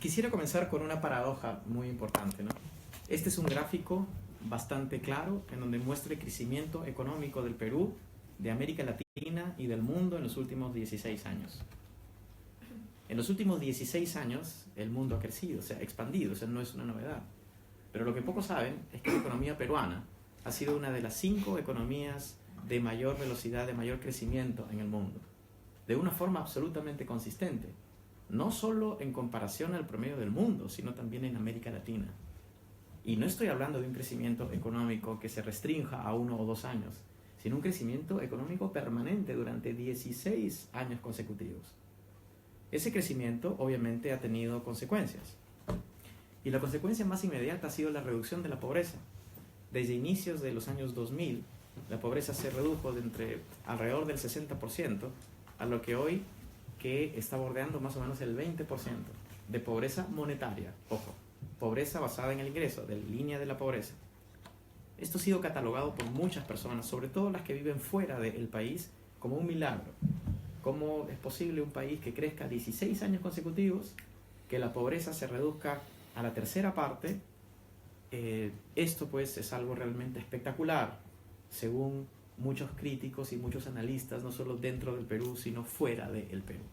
Quisiera comenzar con una paradoja muy importante, ¿no? Este es un gráfico bastante claro en donde muestra el crecimiento económico del Perú, de América Latina y del mundo en los últimos 16 años. En los últimos 16 años el mundo ha crecido, se ha expandido, o sea, no es una novedad. Pero lo que pocos saben es que la economía peruana ha sido una de las 5 economías de mayor velocidad, de mayor crecimiento en el mundo, de una forma absolutamente consistente, no solo en comparación al promedio del mundo, sino también en América Latina. Y no estoy hablando de un crecimiento económico que se restrinja a 1 o 2 años, sino un crecimiento económico permanente durante 16 años consecutivos. Ese crecimiento obviamente ha tenido consecuencias. Y la consecuencia más inmediata ha sido la reducción de la pobreza. Desde inicios de los años 2000, la pobreza se redujo de entre alrededor del 60% a lo que hoy que está bordeando más o menos el 20% de pobreza monetaria. Ojo, pobreza basada en el ingreso, de línea de la pobreza. Esto ha sido catalogado por muchas personas, sobre todo las que viven fuera del país, como un milagro. ¿Cómo es posible un país que crezca 16 años consecutivos, que la pobreza se reduzca a la tercera parte? Esto pues es algo realmente espectacular, según muchos críticos y muchos analistas, no solo dentro del Perú, sino fuera del Perú.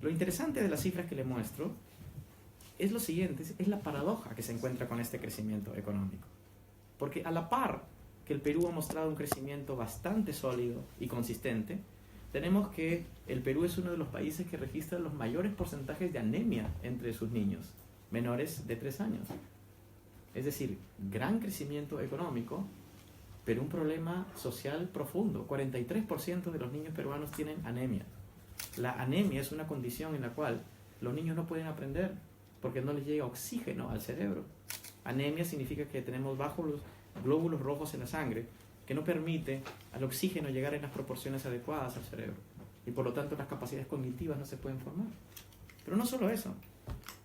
Lo interesante de las cifras que le muestro es lo siguiente, es la paradoja que se encuentra con este crecimiento económico. Porque a la par que el Perú ha mostrado un crecimiento bastante sólido y consistente, tenemos que el Perú es uno de los países que registra los mayores porcentajes de anemia entre sus niños menores de 3 años. Es decir, gran crecimiento económico, pero un problema social profundo. 43% de los niños peruanos tienen anemia. La anemia es una condición en la cual los niños no pueden aprender porque no les llega oxígeno al cerebro. Anemia significa que tenemos bajos los glóbulos rojos en la sangre, que no permite al oxígeno llegar en las proporciones adecuadas al cerebro. Y por lo tanto las capacidades cognitivas no se pueden formar. Pero no solo eso.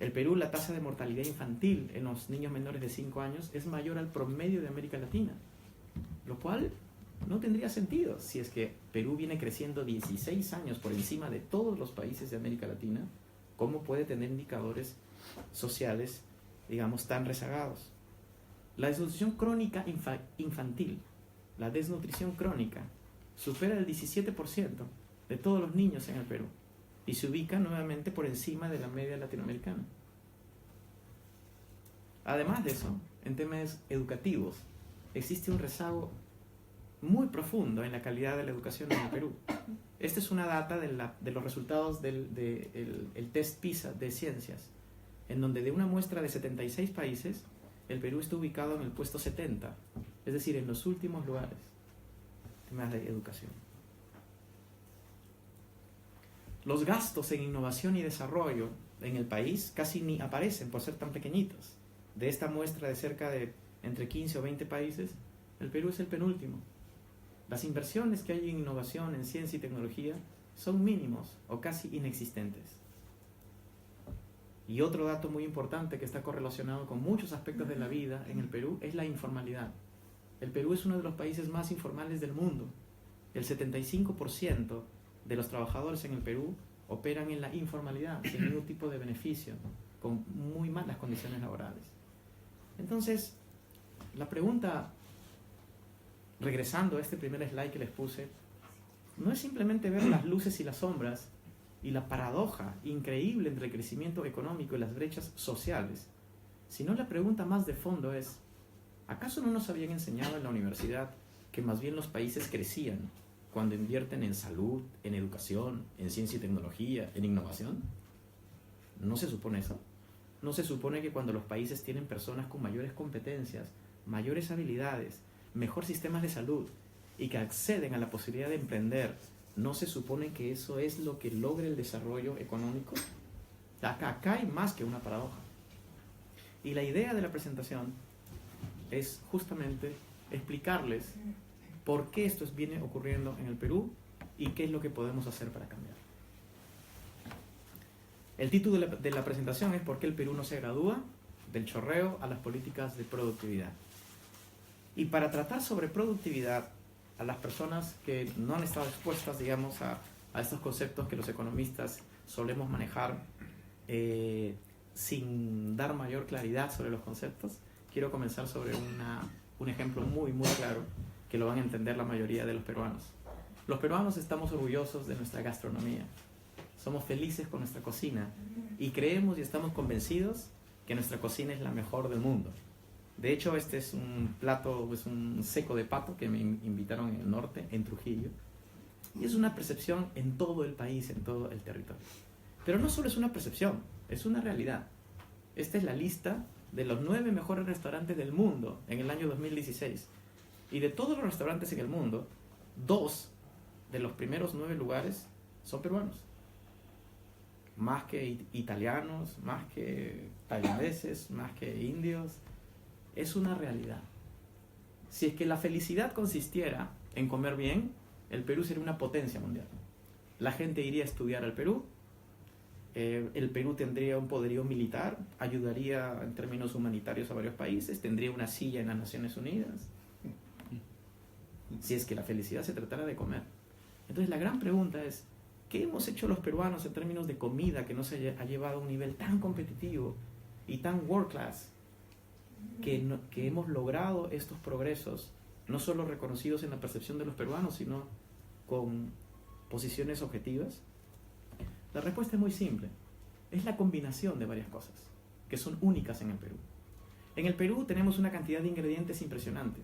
El Perú, la tasa de mortalidad infantil en los niños menores de 5 años es mayor al promedio de América Latina. Lo cual no tendría sentido si es que Perú viene creciendo 16 años por encima de todos los países de América Latina. ¿Cómo puede tener indicadores sociales, digamos, tan rezagados? La desnutrición crónica infantil, la desnutrición crónica, supera el 17% de todos los niños en el Perú y se ubica nuevamente por encima de la media latinoamericana. Además de eso, en temas educativos, existe un rezago muy profundo en la calidad de la educación en el Perú. Esta es una data de los resultados del test PISA de ciencias, en donde de una muestra de 76 países, el Perú está ubicado en el puesto 70, es decir, en los últimos lugares en temas de educación. Los gastos en innovación y desarrollo en el país casi ni aparecen por ser tan pequeñitos. De esta muestra de cerca de entre 15 o 20 países, el Perú es el penúltimo. Las inversiones que hay en innovación, en ciencia y tecnología son mínimos o casi inexistentes. Y otro dato muy importante que está correlacionado con muchos aspectos de la vida en el Perú es la informalidad. El Perú es uno de los países más informales del mundo. El 75% de los trabajadores en el Perú operan en la informalidad, sin ningún tipo de beneficio, con muy malas condiciones laborales. Entonces, la pregunta, regresando a este primer slide que les puse, no es simplemente ver las luces y las sombras y la paradoja increíble entre el crecimiento económico y las brechas sociales, sino la pregunta más de fondo es, ¿acaso no nos habían enseñado en la universidad que más bien los países crecían cuando invierten en salud, en educación, en ciencia y tecnología, en innovación? ¿No se supone eso? ¿No se supone que cuando los países tienen personas con mayores competencias, mayores habilidades, mejor sistemas de salud y que acceden a la posibilidad de emprender, no se supone que eso es lo que logra el desarrollo económico? Acá hay más que una paradoja. Y la idea de la presentación es justamente explicarles por qué esto viene ocurriendo en el Perú y qué es lo que podemos hacer para cambiar. El título de la presentación es ¿Por qué el Perú no se gradúa? Del chorreo a las políticas de productividad. Y para tratar sobre productividad, a las personas que no han estado expuestas, digamos, a estos conceptos que los economistas solemos manejar, sin dar mayor claridad sobre los conceptos, quiero comenzar sobre un ejemplo muy, muy claro que lo van a entender la mayoría de los peruanos. Los peruanos estamos orgullosos de nuestra gastronomía. Somos felices con nuestra cocina y creemos y estamos convencidos que nuestra cocina es la mejor del mundo. De hecho, este es un plato, es un seco de pato que me invitaron en el norte, en Trujillo. Y es una percepción en todo el país, en todo el territorio. Pero no solo es una percepción, es una realidad. Esta es la lista de los 9 mejores restaurantes del mundo en el año 2016. Y de todos los restaurantes en el mundo, 2 de los primeros 9 lugares son peruanos. Más que italianos, más que tailandeses, más que indios. Es una realidad. Si es que la felicidad consistiera en comer bien, el Perú sería una potencia mundial. La gente iría a estudiar al Perú. El Perú tendría un poderío militar, ayudaría en términos humanitarios a varios países, tendría una silla en las Naciones Unidas. Si es que la felicidad se tratara de comer. Entonces la gran pregunta es, ¿qué hemos hecho los peruanos en términos de comida que nos ha llevado a un nivel tan competitivo y tan world class que hemos logrado estos progresos, no solo reconocidos en la percepción de los peruanos, sino con posiciones objetivas? La respuesta es muy simple. Es la combinación de varias cosas que son únicas en el Perú. En el Perú tenemos una cantidad de ingredientes impresionante.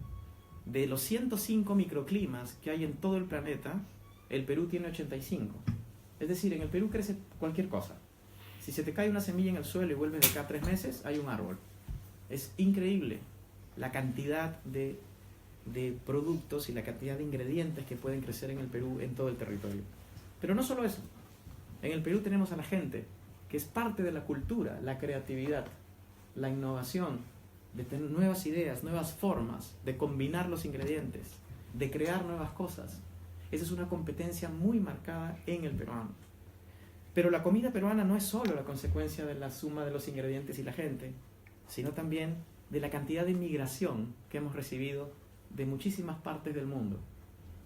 De los 105 microclimas que hay en todo el planeta, el Perú tiene 85. Es decir, en el Perú crece cualquier cosa. Si se te cae una semilla en el suelo y vuelves de acá 3 meses, hay un árbol. Es increíble la cantidad de productos y la cantidad de ingredientes que pueden crecer en el Perú en todo el territorio. Pero no solo eso. En el Perú tenemos a la gente, que es parte de la cultura, la creatividad, la innovación, de tener nuevas ideas, nuevas formas, de combinar los ingredientes, de crear nuevas cosas. Esa es una competencia muy marcada en el peruano. Pero la comida peruana no es solo la consecuencia de la suma de los ingredientes y la gente, sino también de la cantidad de migración que hemos recibido de muchísimas partes del mundo.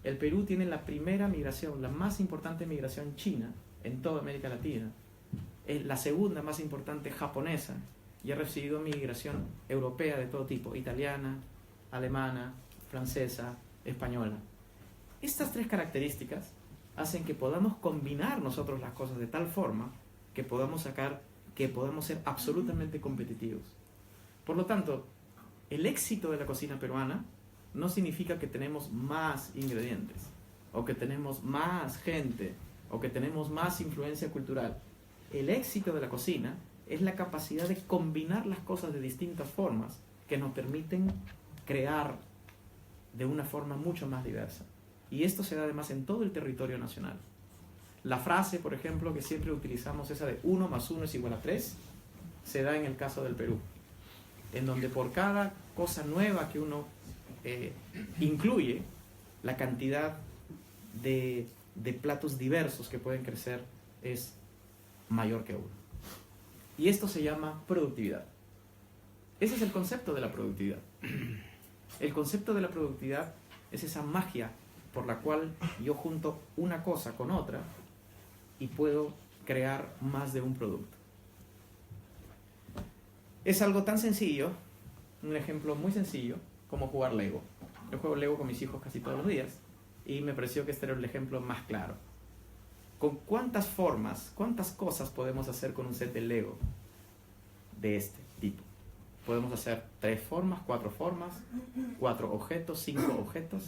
El Perú tiene la primera migración, la más importante migración china en toda América Latina. Es la segunda más importante japonesa y ha recibido migración europea de todo tipo, italiana, alemana, francesa, española. Estas 3 características hacen que podamos combinar nosotros las cosas de tal forma que podamos ser absolutamente competitivos. Por lo tanto, el éxito de la cocina peruana no significa que tenemos más ingredientes, o que tenemos más gente, o que tenemos más influencia cultural. El éxito de la cocina es la capacidad de combinar las cosas de distintas formas que nos permiten crear de una forma mucho más diversa. Y esto se da además en todo el territorio nacional. La frase, por ejemplo, que siempre utilizamos, esa de 1 más 1 es igual a 3, se da en el caso del Perú, en donde por cada cosa nueva que uno incluye, la cantidad de platos diversos que pueden crecer es mayor que 1. Y esto se llama productividad. Ese es el concepto de la productividad. El concepto de la productividad es esa magia por la cual yo junto una cosa con otra y puedo crear más de un producto. Es algo tan sencillo, un ejemplo muy sencillo, como jugar Lego. Yo juego Lego con mis hijos casi todos los días y me pareció que este era el ejemplo más claro. ¿Con cuántas formas, cuántas cosas podemos hacer con un set de Lego de este tipo? Podemos hacer 3 formas, 4 formas, 4 objetos, 5 objetos.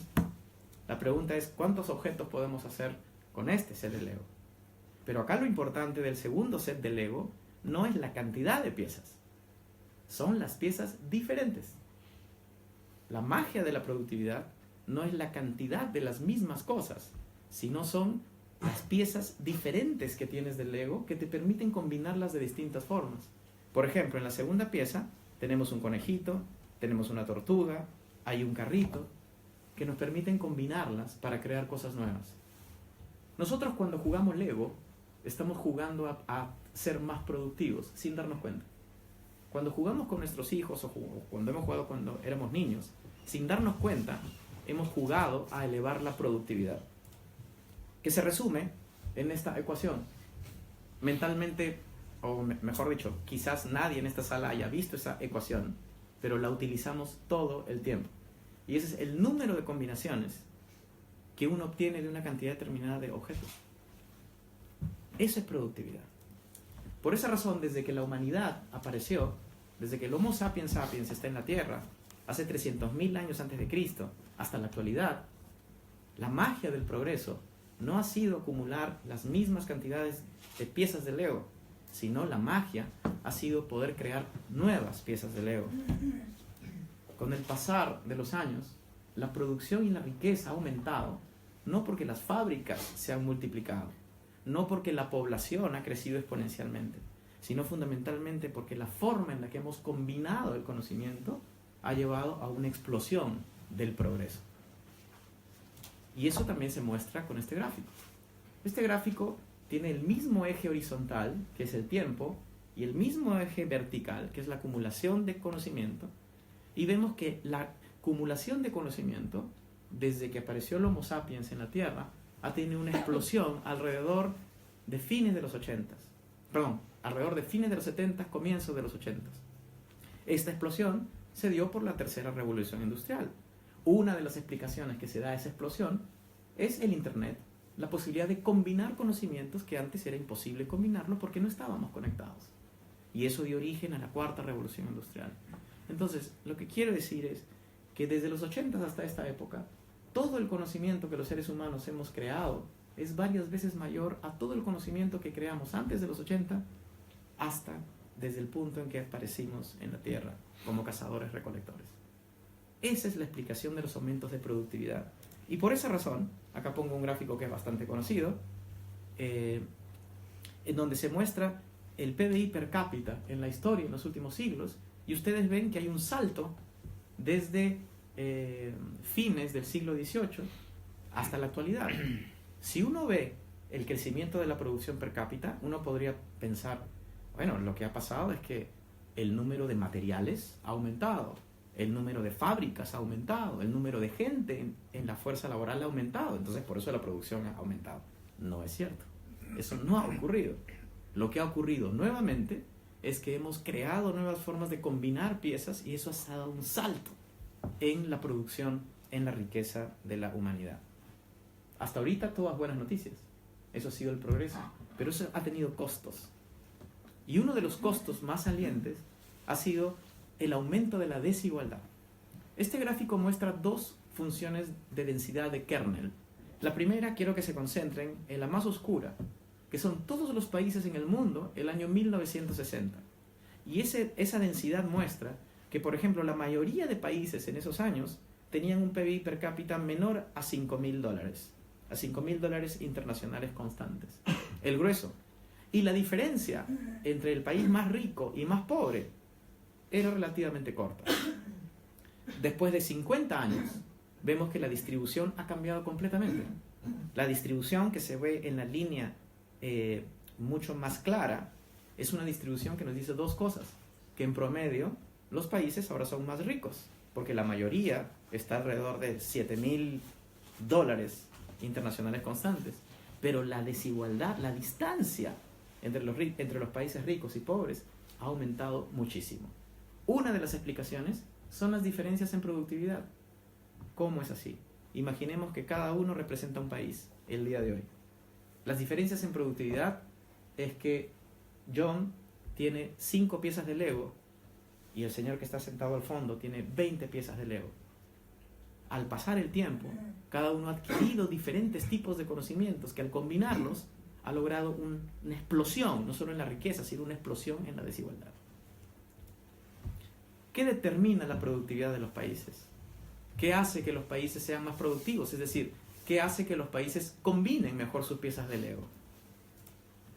La pregunta es, ¿cuántos objetos podemos hacer con este set de Lego? Pero acá lo importante del segundo set de Lego no es la cantidad de piezas, son las piezas diferentes. La magia de la productividad no es la cantidad de las mismas cosas, sino son las piezas diferentes que tienes del Lego que te permiten combinarlas de distintas formas. Por ejemplo, en la segunda pieza tenemos un conejito, tenemos una tortuga, hay un carrito, que nos permiten combinarlas para crear cosas nuevas. Nosotros cuando jugamos Lego, estamos jugando a ser más productivos, sin darnos cuenta. Cuando jugamos con nuestros hijos, o cuando hemos jugado cuando éramos niños, sin darnos cuenta, hemos jugado a elevar la productividad, que se resume en esta ecuación. Mentalmente o mejor dicho, quizás nadie en esta sala haya visto esa ecuación, pero la utilizamos todo el tiempo. Y ese es el número de combinaciones que uno obtiene de una cantidad determinada de objetos. Eso es productividad. Por esa razón, desde que la humanidad apareció, desde que el Homo sapiens sapiens está en la Tierra, hace 300.000 años antes de Cristo, hasta la actualidad, la magia del progreso no ha sido acumular las mismas cantidades de piezas de Lego, sino la magia ha sido poder crear nuevas piezas de Lego. Con el pasar de los años, la producción y la riqueza ha aumentado, no porque las fábricas se han multiplicado, no porque la población ha crecido exponencialmente, sino fundamentalmente porque la forma en la que hemos combinado el conocimiento ha llevado a una explosión del progreso. Y eso también se muestra con este gráfico. Este gráfico tiene el mismo eje horizontal, que es el tiempo, y el mismo eje vertical, que es la acumulación de conocimiento. Y vemos que la acumulación de conocimiento, desde que apareció el Homo sapiens en la Tierra, ha tenido una explosión alrededor de fines de los 80. Perdón, alrededor de fines de los 70, comienzos de los 80. Esta explosión se dio por la tercera revolución industrial. Una de las explicaciones que se da a esa explosión es el Internet, la posibilidad de combinar conocimientos que antes era imposible combinarlo porque no estábamos conectados. Y eso dio origen a la cuarta revolución industrial. Entonces, lo que quiero decir es que desde los 80 hasta esta época, todo el conocimiento que los seres humanos hemos creado es varias veces mayor a todo el conocimiento que creamos antes de los 80 hasta desde el punto en que aparecimos en la Tierra como cazadores-recolectores. Esa es la explicación de los aumentos de productividad. Y por esa razón, acá pongo un gráfico que es bastante conocido, en donde se muestra el PBI per cápita en la historia en los últimos siglos, y ustedes ven que hay un salto desde fines del siglo XVIII hasta la actualidad. Si uno ve el crecimiento de la producción per cápita, uno podría pensar, bueno, lo que ha pasado es que el número de materiales ha aumentado, el número de fábricas ha aumentado, el número de gente en la fuerza laboral ha aumentado, entonces por eso la producción ha aumentado. No es cierto, eso no ha ocurrido. Lo que ha ocurrido nuevamente es que hemos creado nuevas formas de combinar piezas y eso ha dado un salto en la producción, en la riqueza de la humanidad. Hasta ahorita todas buenas noticias, eso ha sido el progreso, pero eso ha tenido costos. Y uno de los costos más salientes ha sido el aumento de la desigualdad. Este gráfico muestra dos funciones de densidad de kernel. La primera quiero que se concentren en la más oscura, que son todos los países en el mundo el año 1960. Y esa densidad muestra que, por ejemplo, la mayoría de países en esos años tenían un PBI per cápita menor a $5.000, a $5.000 internacionales constantes. El grueso. Y la diferencia entre el país más rico y más pobre era relativamente corta. Después de 50 años, vemos que la distribución ha cambiado completamente. La distribución que se ve en la línea mucho más clara es una distribución que nos dice dos cosas: que en promedio los países ahora son más ricos, porque la mayoría está alrededor de $7.000 internacionales constantes, pero la desigualdad, la distancia entre los países ricos y pobres ha aumentado muchísimo. Una de las explicaciones son las diferencias en productividad. ¿Cómo es así? Imaginemos que cada uno representa un país el día de hoy. Las diferencias en productividad es que John tiene 5 piezas de Lego y el señor que está sentado al fondo tiene 20 piezas de Lego. Al pasar el tiempo, cada uno ha adquirido diferentes tipos de conocimientos que al combinarlos ha logrado una explosión, no solo en la riqueza, sino una explosión en la desigualdad. ¿Qué determina la productividad de los países? ¿Qué hace que los países sean más productivos? Es decir, ¿qué hace que los países combinen mejor sus piezas de Lego?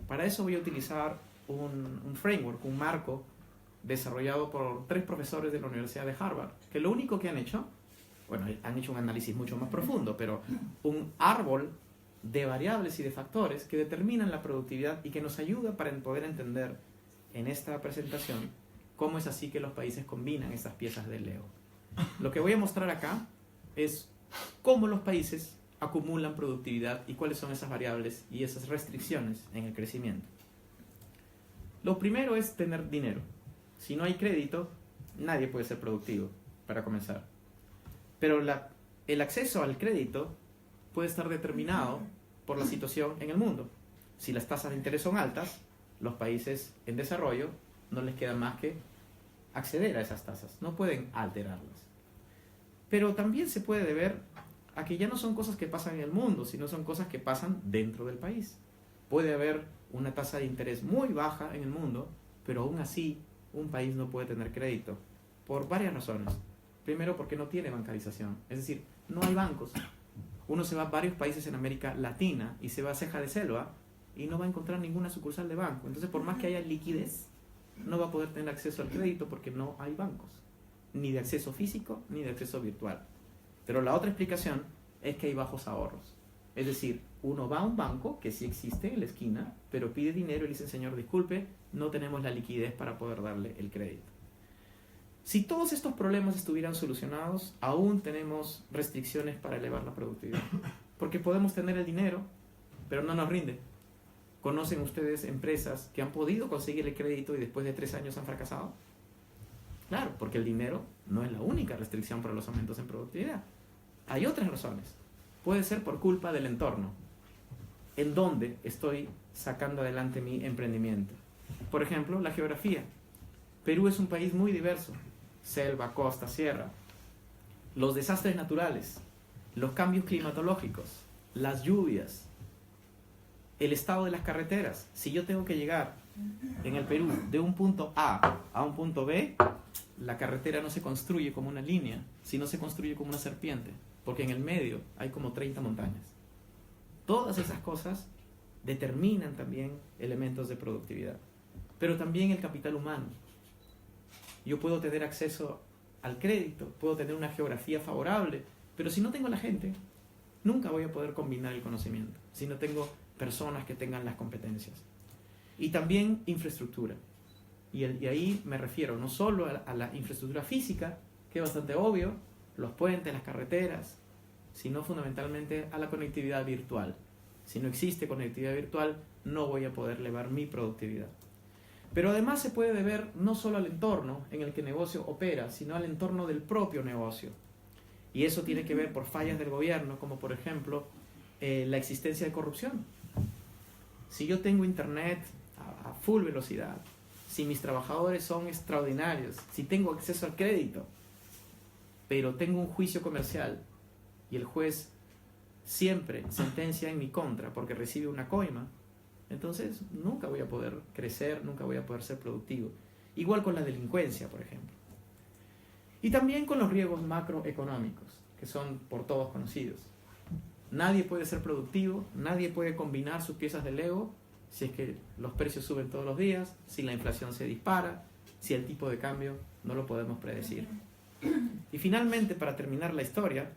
Para eso voy a utilizar un framework, un marco desarrollado por 3 profesores de la Universidad de Harvard, que lo único que han hecho, bueno, han hecho un análisis mucho más profundo, pero un árbol de variables y de factores que determinan la productividad y que nos ayuda para poder entender en esta presentación cómo es así que los países combinan estas piezas de Lego. Lo que voy a mostrar acá es cómo los países acumulan productividad y cuáles son esas variables y esas restricciones en el crecimiento. Lo primero es tener dinero. Si no hay crédito, nadie puede ser productivo, para comenzar. Pero el acceso al crédito puede estar determinado por la situación en el mundo. Si las tasas de interés son altas, los países en desarrollo no les queda más que acceder a esas tasas, no pueden alterarlas. Pero también se puede deber a que ya no son cosas que pasan en el mundo, sino son cosas que pasan dentro del país. Puede haber una tasa de interés muy baja en el mundo, pero aún así un país no puede tener crédito, por varias razones. Primero, porque no tiene bancarización, es decir, no hay bancos. Uno se va a varios países en América Latina y se va a Ceja de Selva y no va a encontrar ninguna sucursal de banco. Entonces, por más que haya liquidez, no va a poder tener acceso al crédito porque no hay bancos, ni de acceso físico ni de acceso virtual. Pero la otra explicación es que hay bajos ahorros. Es decir, uno va a un banco que sí existe en la esquina, pero pide dinero y le dice, señor, disculpe, no tenemos la liquidez para poder darle el crédito. Si todos estos problemas estuvieran solucionados, aún tenemos restricciones para elevar la productividad. Porque podemos tener el dinero, pero no nos rinde. ¿Conocen ustedes empresas que han podido conseguir el crédito y después de 3 años han fracasado? Claro, porque el dinero no es la única restricción para los aumentos en productividad. Hay otras razones. Puede ser por culpa del entorno, en donde estoy sacando adelante mi emprendimiento. Por ejemplo, la geografía. Perú es un país muy diverso. Selva, costa, sierra. Los desastres naturales, los cambios climatológicos, las lluvias, el estado de las carreteras. Si yo tengo que llegar en el Perú de un punto A a un punto B, la carretera no se construye como una línea, sino se construye como una serpiente, porque en el medio hay como 30 montañas. Todas esas cosas determinan también elementos de productividad, pero también el capital humano. Yo puedo tener acceso al crédito, puedo tener una geografía favorable, pero si no tengo la gente, nunca voy a poder combinar el conocimiento, si no tengo personas que tengan las competencias. Y también infraestructura. Y ahí me refiero no solo a la infraestructura física, que es bastante obvio, los puentes, las carreteras, sino fundamentalmente a la conectividad virtual. Si no existe conectividad virtual, no voy a poder elevar mi productividad. Pero además se puede deber no solo al entorno en el que el negocio opera, sino al entorno del propio negocio. Y eso tiene que ver por fallas del gobierno, como por ejemplo la existencia de corrupción. Si yo tengo internet a full velocidad, si mis trabajadores son extraordinarios, si tengo acceso al crédito, pero tengo un juicio comercial y el juez siempre sentencia en mi contra porque recibe una coima, entonces nunca voy a poder crecer, nunca voy a poder ser productivo. Igual con la delincuencia, por ejemplo. Y también con los riesgos macroeconómicos, que son por todos conocidos. Nadie puede ser productivo, nadie puede combinar sus piezas de Lego si es que los precios suben todos los días, si la inflación se dispara, si el tipo de cambio no lo podemos predecir. Y finalmente, para terminar la historia,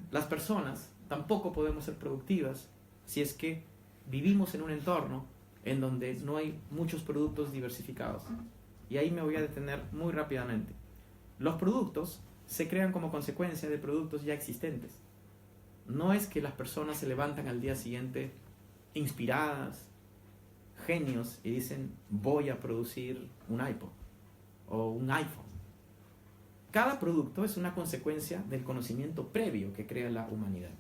las personas tampoco podemos ser productivas si es que vivimos en un entorno en donde no hay muchos productos diversificados. Y ahí me voy a detener muy rápidamente. Los productos se crean como consecuencia de productos ya existentes. No es que las personas se levantan al día siguiente inspiradas, genios, y dicen, voy a producir un iPod o un iPhone. Cada producto es una consecuencia del conocimiento previo que crea la humanidad.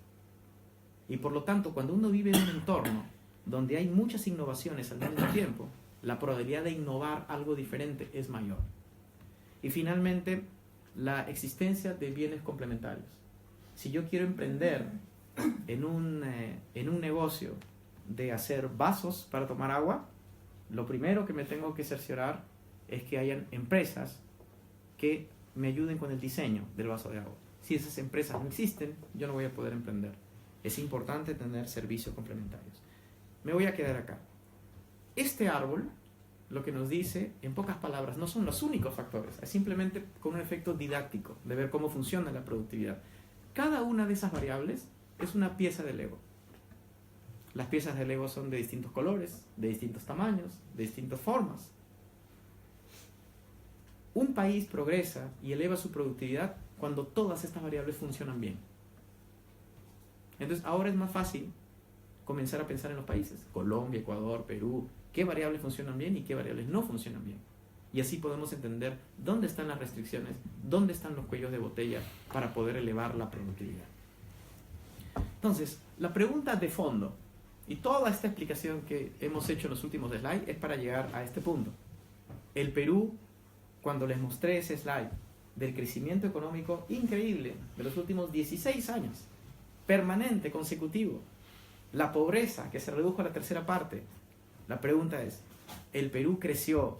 Y por lo tanto, cuando uno vive en un entorno donde hay muchas innovaciones al mismo tiempo, la probabilidad de innovar algo diferente es mayor. Y finalmente, la existencia de bienes complementarios. Si yo quiero emprender en un negocio de hacer vasos para tomar agua, lo primero que me tengo que cerciorar es que hayan empresas que me ayuden con el diseño del vaso de agua. Si esas empresas no existen, yo no voy a poder emprender. Es importante tener servicios complementarios. Me voy a quedar acá. Este árbol, lo que nos dice, en pocas palabras, no son los únicos factores, es simplemente con un efecto didáctico de ver cómo funciona la productividad. Cada una de esas variables es una pieza de Lego. Las piezas de Lego son de distintos colores, de distintos tamaños, de distintas formas. Un país progresa y eleva su productividad cuando todas estas variables funcionan bien. Entonces ahora es más fácil comenzar a pensar en los países, Colombia, Ecuador, Perú, qué variables funcionan bien y qué variables no funcionan bien. Y así podemos entender dónde están las restricciones, dónde están los cuellos de botella para poder elevar la productividad. Entonces, la pregunta de fondo, y toda esta explicación que hemos hecho en los últimos slides es para llegar a este punto. El Perú, cuando les mostré ese slide del crecimiento económico increíble de los últimos 16 años, permanente, consecutivo, la pobreza que se redujo a la tercera parte, la pregunta es, ¿el Perú creció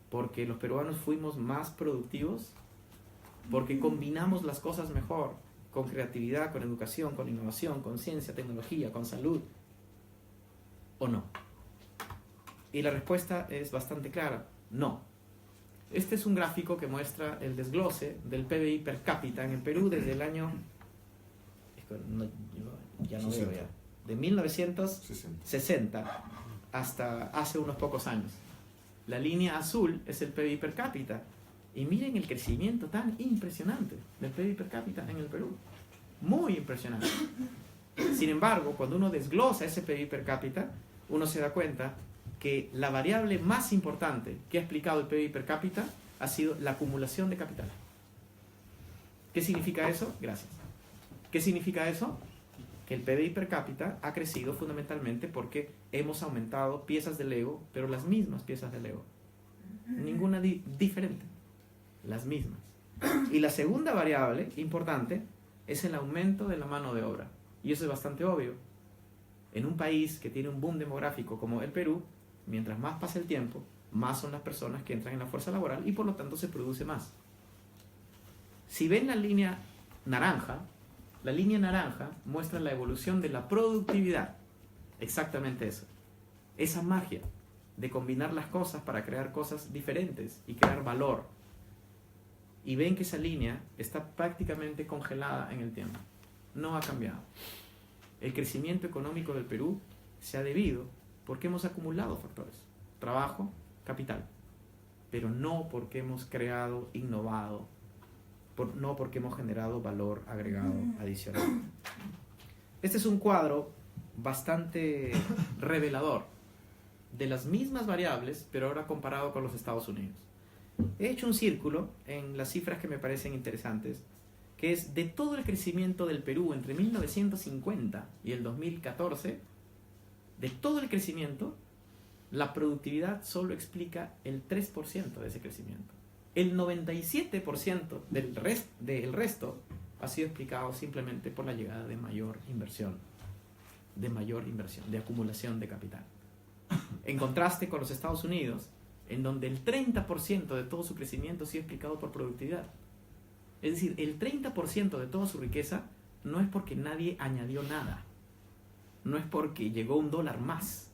porque los peruanos fuimos más productivos? ¿Porque combinamos las cosas mejor? Con creatividad, con educación, con innovación, con ciencia, tecnología, con salud, ¿o no? Y la respuesta es bastante clara, no. Este es un gráfico que muestra el desglose del PBI per cápita en el Perú desde el año, ya no veo ya, de 1960 hasta hace unos pocos años. La línea azul es el PBI per cápita. Y miren el crecimiento tan impresionante del PIB per cápita en el Perú. Muy impresionante. Sin embargo, cuando uno desglosa ese PIB per cápita, uno se da cuenta que la variable más importante que ha explicado el PIB per cápita ha sido la acumulación de capital. ¿Qué significa eso? Gracias. ¿Qué significa eso? Que el PIB per cápita ha crecido fundamentalmente porque hemos aumentado piezas de Lego, pero las mismas piezas de Lego. Ninguna diferente. Las mismas. Y la segunda variable importante es el aumento de la mano de obra. Y eso es bastante obvio. En un país que tiene un boom demográfico como el Perú, mientras más pasa el tiempo, más son las personas que entran en la fuerza laboral y por lo tanto se produce más. Si ven la línea naranja muestra la evolución de la productividad. Exactamente eso. Esa magia de combinar las cosas para crear cosas diferentes y crear valor. Y ven que esa línea está prácticamente congelada en el tiempo. No ha cambiado. El crecimiento económico del Perú se ha debido porque hemos acumulado factores. Trabajo, capital. Pero no porque hemos creado, innovado. No porque hemos generado valor agregado adicional. Este es un cuadro bastante revelador de las mismas variables, pero ahora comparado con los Estados Unidos. He hecho un círculo en las cifras que me parecen interesantes, que es de todo el crecimiento del Perú entre 1950 y el 2014, de todo el crecimiento, la productividad solo explica el 3% de ese crecimiento. El 97% del resto ha sido explicado simplemente por la llegada de mayor inversión, de acumulación de capital. En contraste con los Estados Unidos, en donde el 30% de todo su crecimiento ha sido explicado por productividad. Es decir, el 30% de toda su riqueza no es porque nadie añadió nada, no es porque llegó $1 más,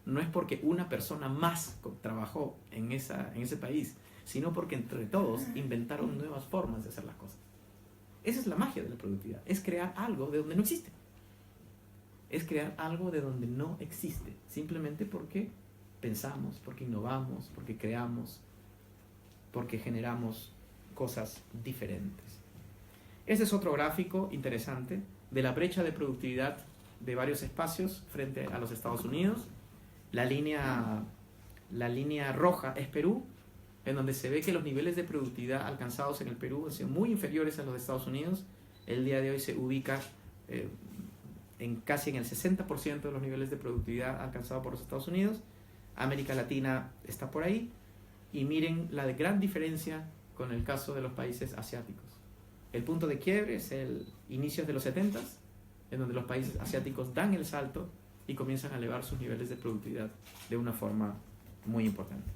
no es porque una persona más trabajó en ese país, sino porque entre todos inventaron nuevas formas de hacer las cosas. Esa es la magia de la productividad, es crear algo de donde no existe. Es crear algo de donde no existe, simplemente porque pensamos, porque innovamos, porque creamos, porque generamos cosas diferentes. Este es otro gráfico interesante de la brecha de productividad de varios espacios frente a los Estados Unidos. La línea roja es Perú, en donde se ve que los niveles de productividad alcanzados en el Perú han sido muy inferiores a los de Estados Unidos. El día de hoy se ubica casi en el 60% de los niveles de productividad alcanzados por los Estados Unidos. América Latina está por ahí, y miren la gran diferencia con el caso de los países asiáticos. El punto de quiebre es el inicios de los 70s, en donde los países asiáticos dan el salto y comienzan a elevar sus niveles de productividad de una forma muy importante.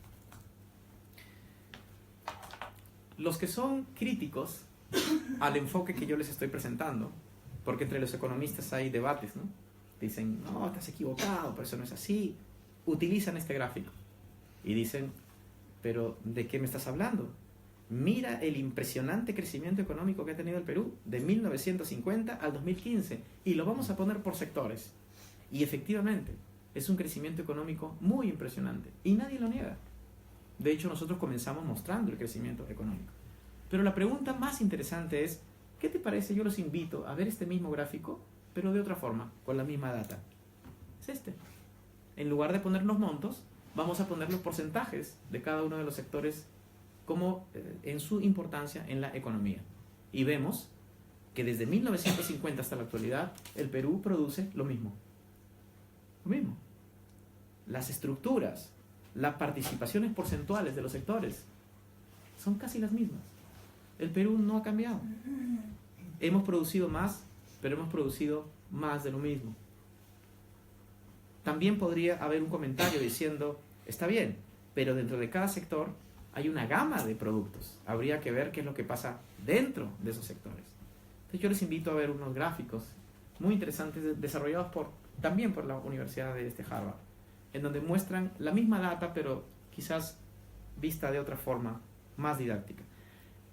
Los que son críticos al enfoque que yo les estoy presentando, porque entre los economistas hay debates, ¿no? Dicen, no, estás equivocado, pero eso no es así. Utilizan este gráfico y dicen, pero ¿de qué me estás hablando? Mira el impresionante crecimiento económico que ha tenido el Perú de 1950 al 2015 y lo vamos a poner por sectores. Y efectivamente, es un crecimiento económico muy impresionante y nadie lo niega. De hecho, nosotros comenzamos mostrando el crecimiento económico. Pero la pregunta más interesante es, ¿qué te parece? Yo los invito a ver este mismo gráfico, pero de otra forma, con la misma data. Es este. en lugar de poner los montos, vamos a poner los porcentajes de cada uno de los sectores como en su importancia en la economía. Y vemos que desde 1950 hasta la actualidad, el Perú produce lo mismo. Lo mismo. Las estructuras, las participaciones porcentuales de los sectores son casi las mismas. El Perú no ha cambiado. Hemos producido más, pero hemos producido más de lo mismo. También podría haber un comentario diciendo, está bien, pero dentro de cada sector hay una gama de productos. Habría que ver qué es lo que pasa dentro de esos sectores. Entonces yo les invito a ver unos gráficos muy interesantes desarrollados también por la Universidad de Harvard, en donde muestran la misma data, pero quizás vista de otra forma, más didáctica.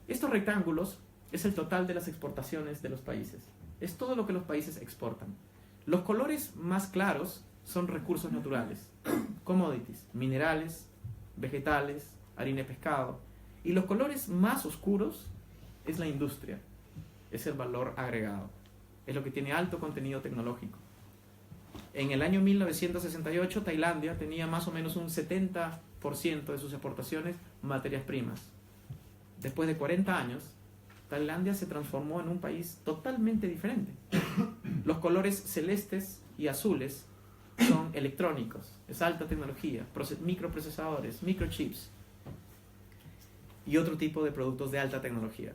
Estos rectángulos es el total de las exportaciones de los países. Es todo lo que los países exportan. Los colores más claros son recursos naturales, commodities, minerales, vegetales, harina y pescado. Y los colores más oscuros es la industria, es el valor agregado, es lo que tiene alto contenido tecnológico. En el año 1968, Tailandia tenía más o menos un 70% de sus exportaciones materias primas. Después de 40 años, Tailandia se transformó en un país totalmente diferente. Los colores celestes y azules son electrónicos, es alta tecnología, microprocesadores, microchips y otro tipo de productos de alta tecnología.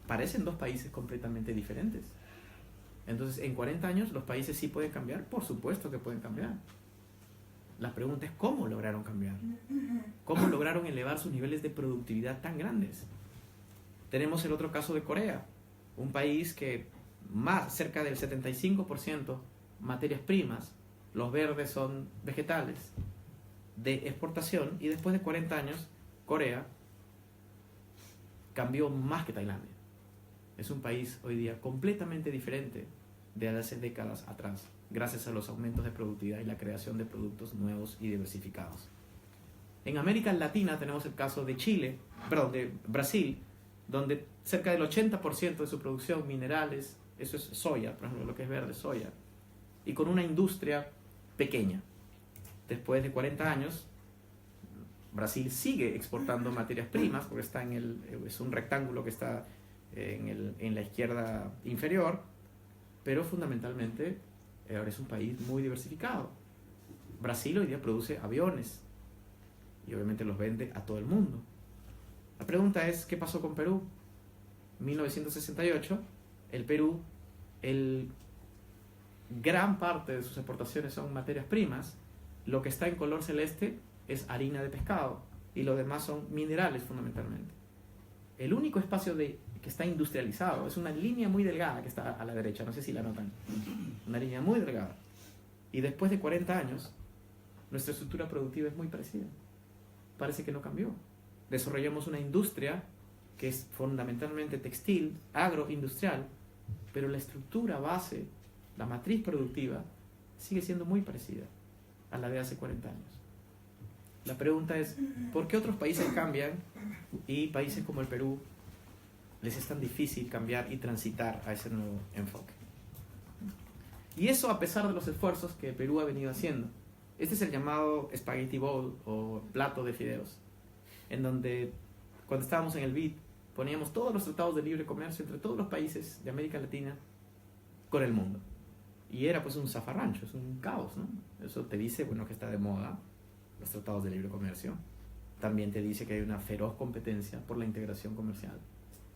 Parecen dos países completamente diferentes. Entonces, en 40 años, ¿los países sí pueden cambiar? Por supuesto que pueden cambiar. La pregunta es ¿cómo lograron cambiar? ¿Cómo lograron elevar sus niveles de productividad tan grandes? Tenemos el otro caso de Corea, un país que cerca del 75% materias primas, los verdes son vegetales, de exportación, y después de 40 años, Corea cambió más que Tailandia. Es un país hoy día completamente diferente de hace décadas atrás, gracias a los aumentos de productividad y la creación de productos nuevos y diversificados. En América Latina tenemos el caso de de Brasil, donde cerca del 80% de su producción, minerales, eso es soya, por ejemplo, lo que es verde, soya, y con una industria pequeña. Después de 40 años, Brasil sigue exportando materias primas, porque es un rectángulo que está en la izquierda inferior, pero fundamentalmente ahora es un país muy diversificado. Brasil hoy día produce aviones y obviamente los vende a todo el mundo. La pregunta es, ¿qué pasó con Perú? En 1968, el Perú, gran parte de sus exportaciones son materias primas. Lo que está en color celeste es harina de pescado y lo demás son minerales fundamentalmente. El único espacio que está industrializado es una línea muy delgada que está a la derecha, no sé si la notan, una línea muy delgada. Y después de 40 años, nuestra estructura productiva es muy parecida. Parece que no cambió. Desarrollamos una industria que es fundamentalmente textil, agroindustrial, pero la estructura base, la matriz productiva, sigue siendo muy parecida a la de hace 40 años. La pregunta es, ¿por qué otros países cambian y países como el Perú les es tan difícil cambiar y transitar a ese nuevo enfoque? Y eso a pesar de los esfuerzos que Perú ha venido haciendo. Este es el llamado spaghetti bowl o plato de fideos, en donde cuando estábamos en el BID poníamos todos los tratados de libre comercio entre todos los países de América Latina con el mundo. Y era pues un zafarrancho, es un caos, ¿no? Eso te dice, bueno, que está de moda los tratados de libre comercio. También te dice que hay una feroz competencia por la integración comercial.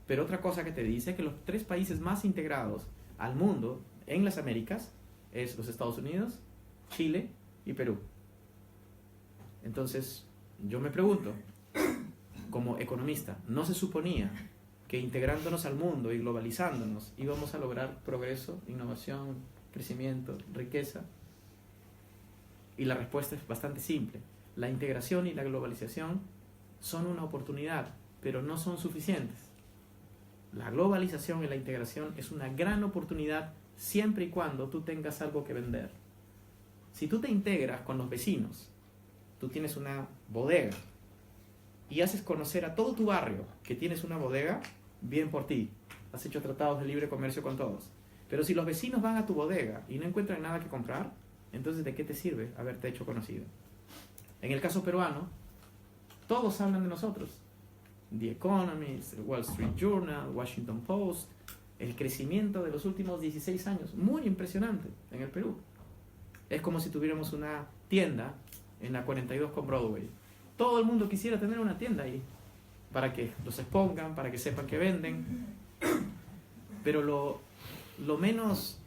Pero otra cosa que te dice es que los 3 países más integrados al mundo en las Américas es los Estados Unidos, Chile y Perú. Entonces, yo me pregunto, como economista, ¿no se suponía que integrándonos al mundo y globalizándonos íbamos a lograr progreso, innovación, crecimiento, riqueza? Y la respuesta es bastante simple. La integración y la globalización son una oportunidad, pero no son suficientes. La globalización y la integración es una gran oportunidad siempre y cuando tú tengas algo que vender. Si tú te integras con los vecinos, tú tienes una bodega y haces conocer a todo tu barrio que tienes una bodega, bien por ti, has hecho tratados de libre comercio con todos. Pero si los vecinos van a tu bodega y no encuentran nada que comprar, entonces ¿de qué te sirve haberte hecho conocido? En el caso peruano, todos hablan de nosotros. The Economist, el Wall Street Journal, Washington Post, el crecimiento de los últimos 16 años, muy impresionante en el Perú. Es como si tuviéramos una tienda en la 42 con Broadway. Todo el mundo quisiera tener una tienda ahí, para que los expongan, para que sepan que venden. Pero lo menos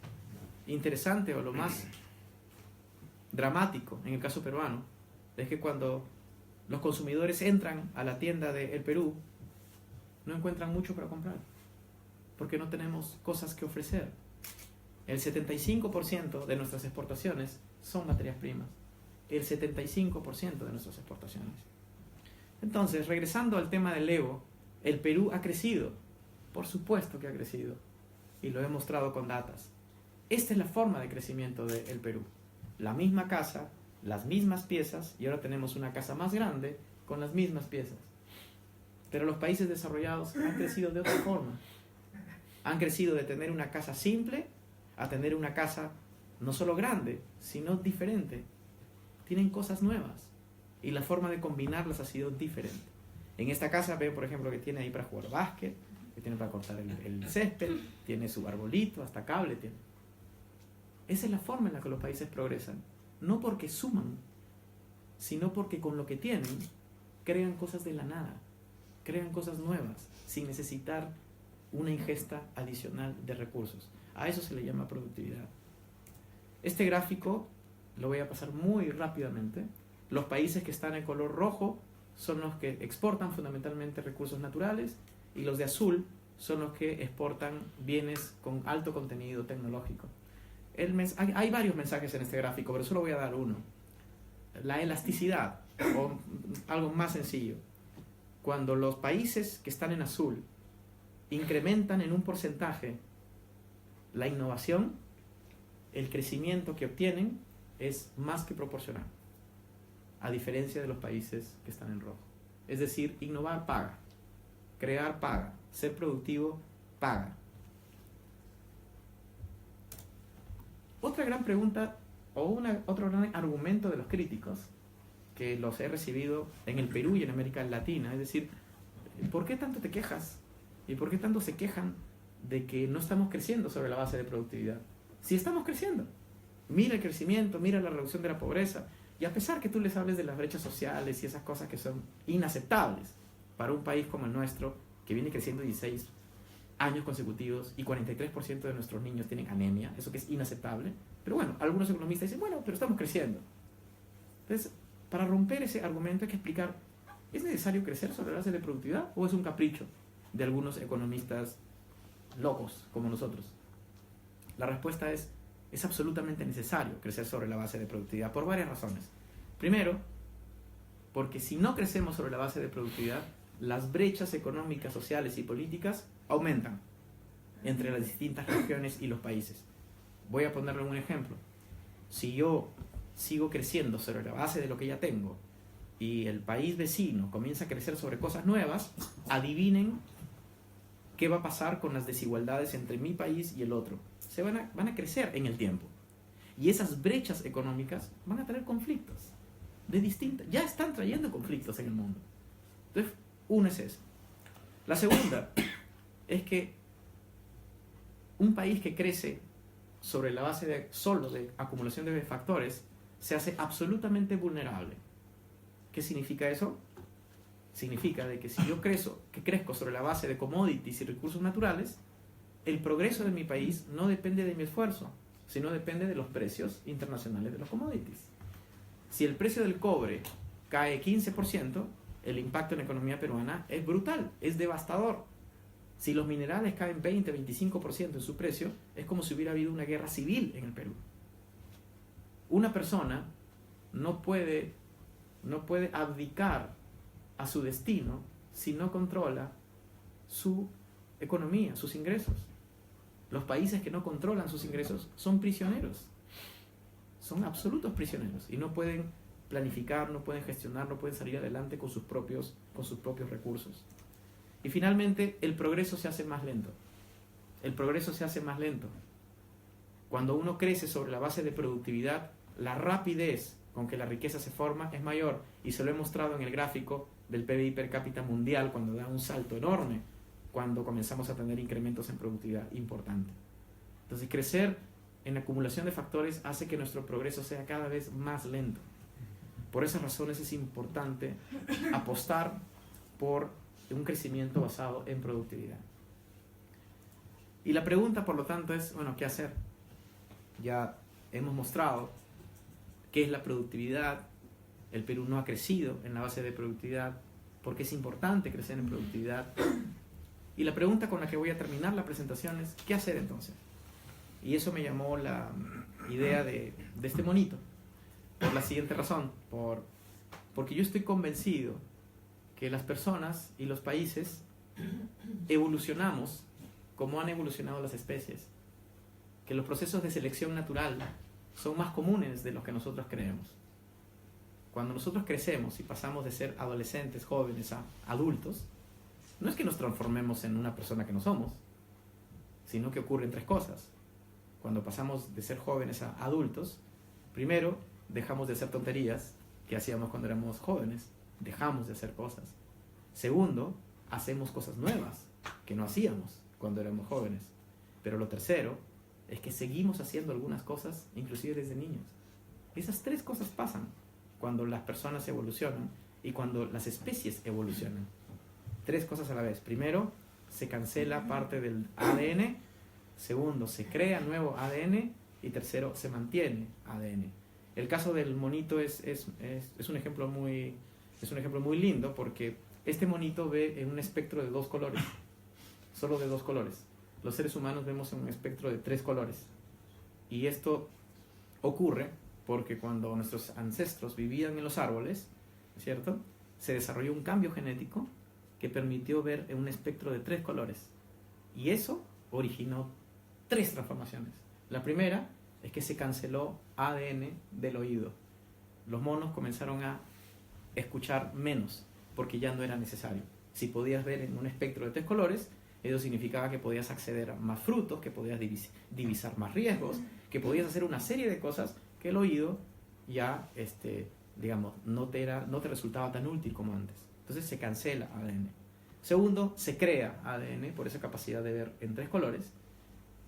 interesante o lo más dramático en el caso peruano es que cuando los consumidores entran a la tienda del Perú, no encuentran mucho para comprar, porque no tenemos cosas que ofrecer. El 75% de nuestras exportaciones son materias primas. El 75% de nuestras exportaciones. Entonces, regresando al tema del ego, el Perú ha crecido. Por supuesto que ha crecido. Y lo he mostrado con datas. Esta es la forma de crecimiento del Perú. La misma casa, las mismas piezas, y ahora tenemos una casa más grande con las mismas piezas. Pero los países desarrollados han crecido de otra forma. Han crecido de tener una casa simple a tener una casa no solo grande, sino diferente. Tienen cosas nuevas y la forma de combinarlas ha sido diferente. En esta casa veo, por ejemplo, que tiene ahí para jugar básquet, que tiene para cortar el césped, tiene su arbolito, hasta cable tiene. Esa es la forma en la que los países progresan. No porque suman, sino porque con lo que tienen crean cosas de la nada, crean cosas nuevas, sin necesitar una ingesta adicional de recursos. A eso se le llama productividad. Este gráfico lo voy a pasar muy rápidamente. Los países que están en color rojo son los que exportan fundamentalmente recursos naturales y los de azul son los que exportan bienes con alto contenido tecnológico. Hay varios mensajes en este gráfico, pero solo voy a dar uno. La elasticidad, o algo más sencillo. Cuando los países que están en azul incrementan en un porcentaje la innovación, el crecimiento que obtienen es más que proporcional, a diferencia de los países que están en rojo. Es decir, innovar paga, crear paga, ser productivo paga. Otra gran pregunta o otro gran argumento de los críticos, que los he recibido en el Perú y en América Latina, es decir, ¿por qué tanto te quejas? ¿Y por qué tanto se quejan de que no estamos creciendo sobre la base de productividad? Si estamos creciendo. Mira el crecimiento, mira la reducción de la pobreza. Y a pesar que tú les hables de las brechas sociales y esas cosas que son inaceptables para un país como el nuestro, que viene creciendo 16 años consecutivos y 43% de nuestros niños tienen anemia, eso que es inaceptable. Pero bueno, algunos economistas dicen, bueno, pero estamos creciendo. Entonces, para romper ese argumento hay que explicar, ¿es necesario crecer sobre la base de productividad o es un capricho de algunos economistas locos como nosotros? La respuesta es absolutamente necesario crecer sobre la base de productividad por varias razones. Primero, porque si no crecemos sobre la base de productividad, las brechas económicas, sociales y políticas aumentan entre las distintas regiones y los países. Voy a ponerle un ejemplo. Si yo sigo creciendo sobre la base de lo que ya tengo y el país vecino comienza a crecer sobre cosas nuevas, adivinen qué va a pasar con las desigualdades entre mi país y el otro. Van a crecer en el tiempo. Y esas brechas económicas van a traer conflictos de distintas. Ya están trayendo conflictos en el mundo. Entonces, uno es eso. La segunda es que un país que crece sobre la base solo de acumulación de factores se hace absolutamente vulnerable. ¿Qué significa eso? Significa de que si yo crezco sobre la base de commodities y recursos naturales, el progreso de mi país no depende de mi esfuerzo, sino depende de los precios internacionales de los commodities. Si el precio del cobre cae 15%, el impacto en la economía peruana es brutal, es devastador. Si los minerales caen 20-25% en su precio, es como si hubiera habido una guerra civil en el Perú. Una persona no puede abdicar a su destino si no controla su economía, sus ingresos. Los países que no controlan sus ingresos son prisioneros, son absolutos prisioneros y no pueden planificar, no pueden gestionar, no pueden salir adelante con sus propios recursos. Y finalmente, el progreso se hace más lento. El progreso se hace más lento. Cuando uno crece sobre la base de productividad, la rapidez con que la riqueza se forma es mayor, y se lo he mostrado en el gráfico del PBI per cápita mundial, cuando da un salto enorme, cuando comenzamos a tener incrementos en productividad importantes. Entonces, crecer en acumulación de factores hace que nuestro progreso sea cada vez más lento. Por esas razones es importante apostar por un crecimiento basado en productividad. Y la pregunta, por lo tanto, es, bueno, ¿qué hacer? Ya hemos mostrado qué es la productividad. El Perú no ha crecido en la base de productividad, porque es importante crecer en productividad. Y la pregunta con la que voy a terminar la presentación es, ¿qué hacer entonces? Y eso me llamó la idea de este monito, por la siguiente razón, porque yo estoy convencido que las personas y los países evolucionamos como han evolucionado las especies, que los procesos de selección natural son más comunes de los que nosotros creemos. Cuando nosotros crecemos y pasamos de ser adolescentes, jóvenes a adultos, no es que nos transformemos en una persona que no somos, sino que ocurren tres cosas. Cuando pasamos de ser jóvenes a adultos, primero, dejamos de hacer tonterías que hacíamos cuando éramos jóvenes, dejamos de hacer cosas. Segundo, hacemos cosas nuevas que no hacíamos cuando éramos jóvenes. Pero lo tercero es que seguimos haciendo algunas cosas inclusive desde niños. Esas tres cosas pasan cuando las personas evolucionan y cuando las especies evolucionan. Tres cosas a la vez. Primero, se cancela parte del ADN. Segundo, se crea nuevo ADN. Y tercero, se mantiene ADN. El caso del monito es un ejemplo muy lindo, porque este monito ve en un espectro de 2 colores, solo de 2 colores. Los seres humanos vemos en un espectro de 3 colores. Y esto ocurre porque cuando nuestros ancestros vivían en los árboles, ¿cierto?, se desarrolló un cambio genético que permitió ver en un espectro de 3 colores. Y eso originó 3 transformaciones. La primera es que se canceló ADN del oído. Los monos comenzaron a escuchar menos porque ya no era necesario. Si podías ver en un espectro de 3 colores, eso significaba que podías acceder a más frutos, que podías divisar más riesgos, que podías hacer una serie de cosas que el oído ya, no te resultaba tan útil como antes. Entonces se cancela ADN. Segundo, se crea ADN por esa capacidad de ver en 3 colores,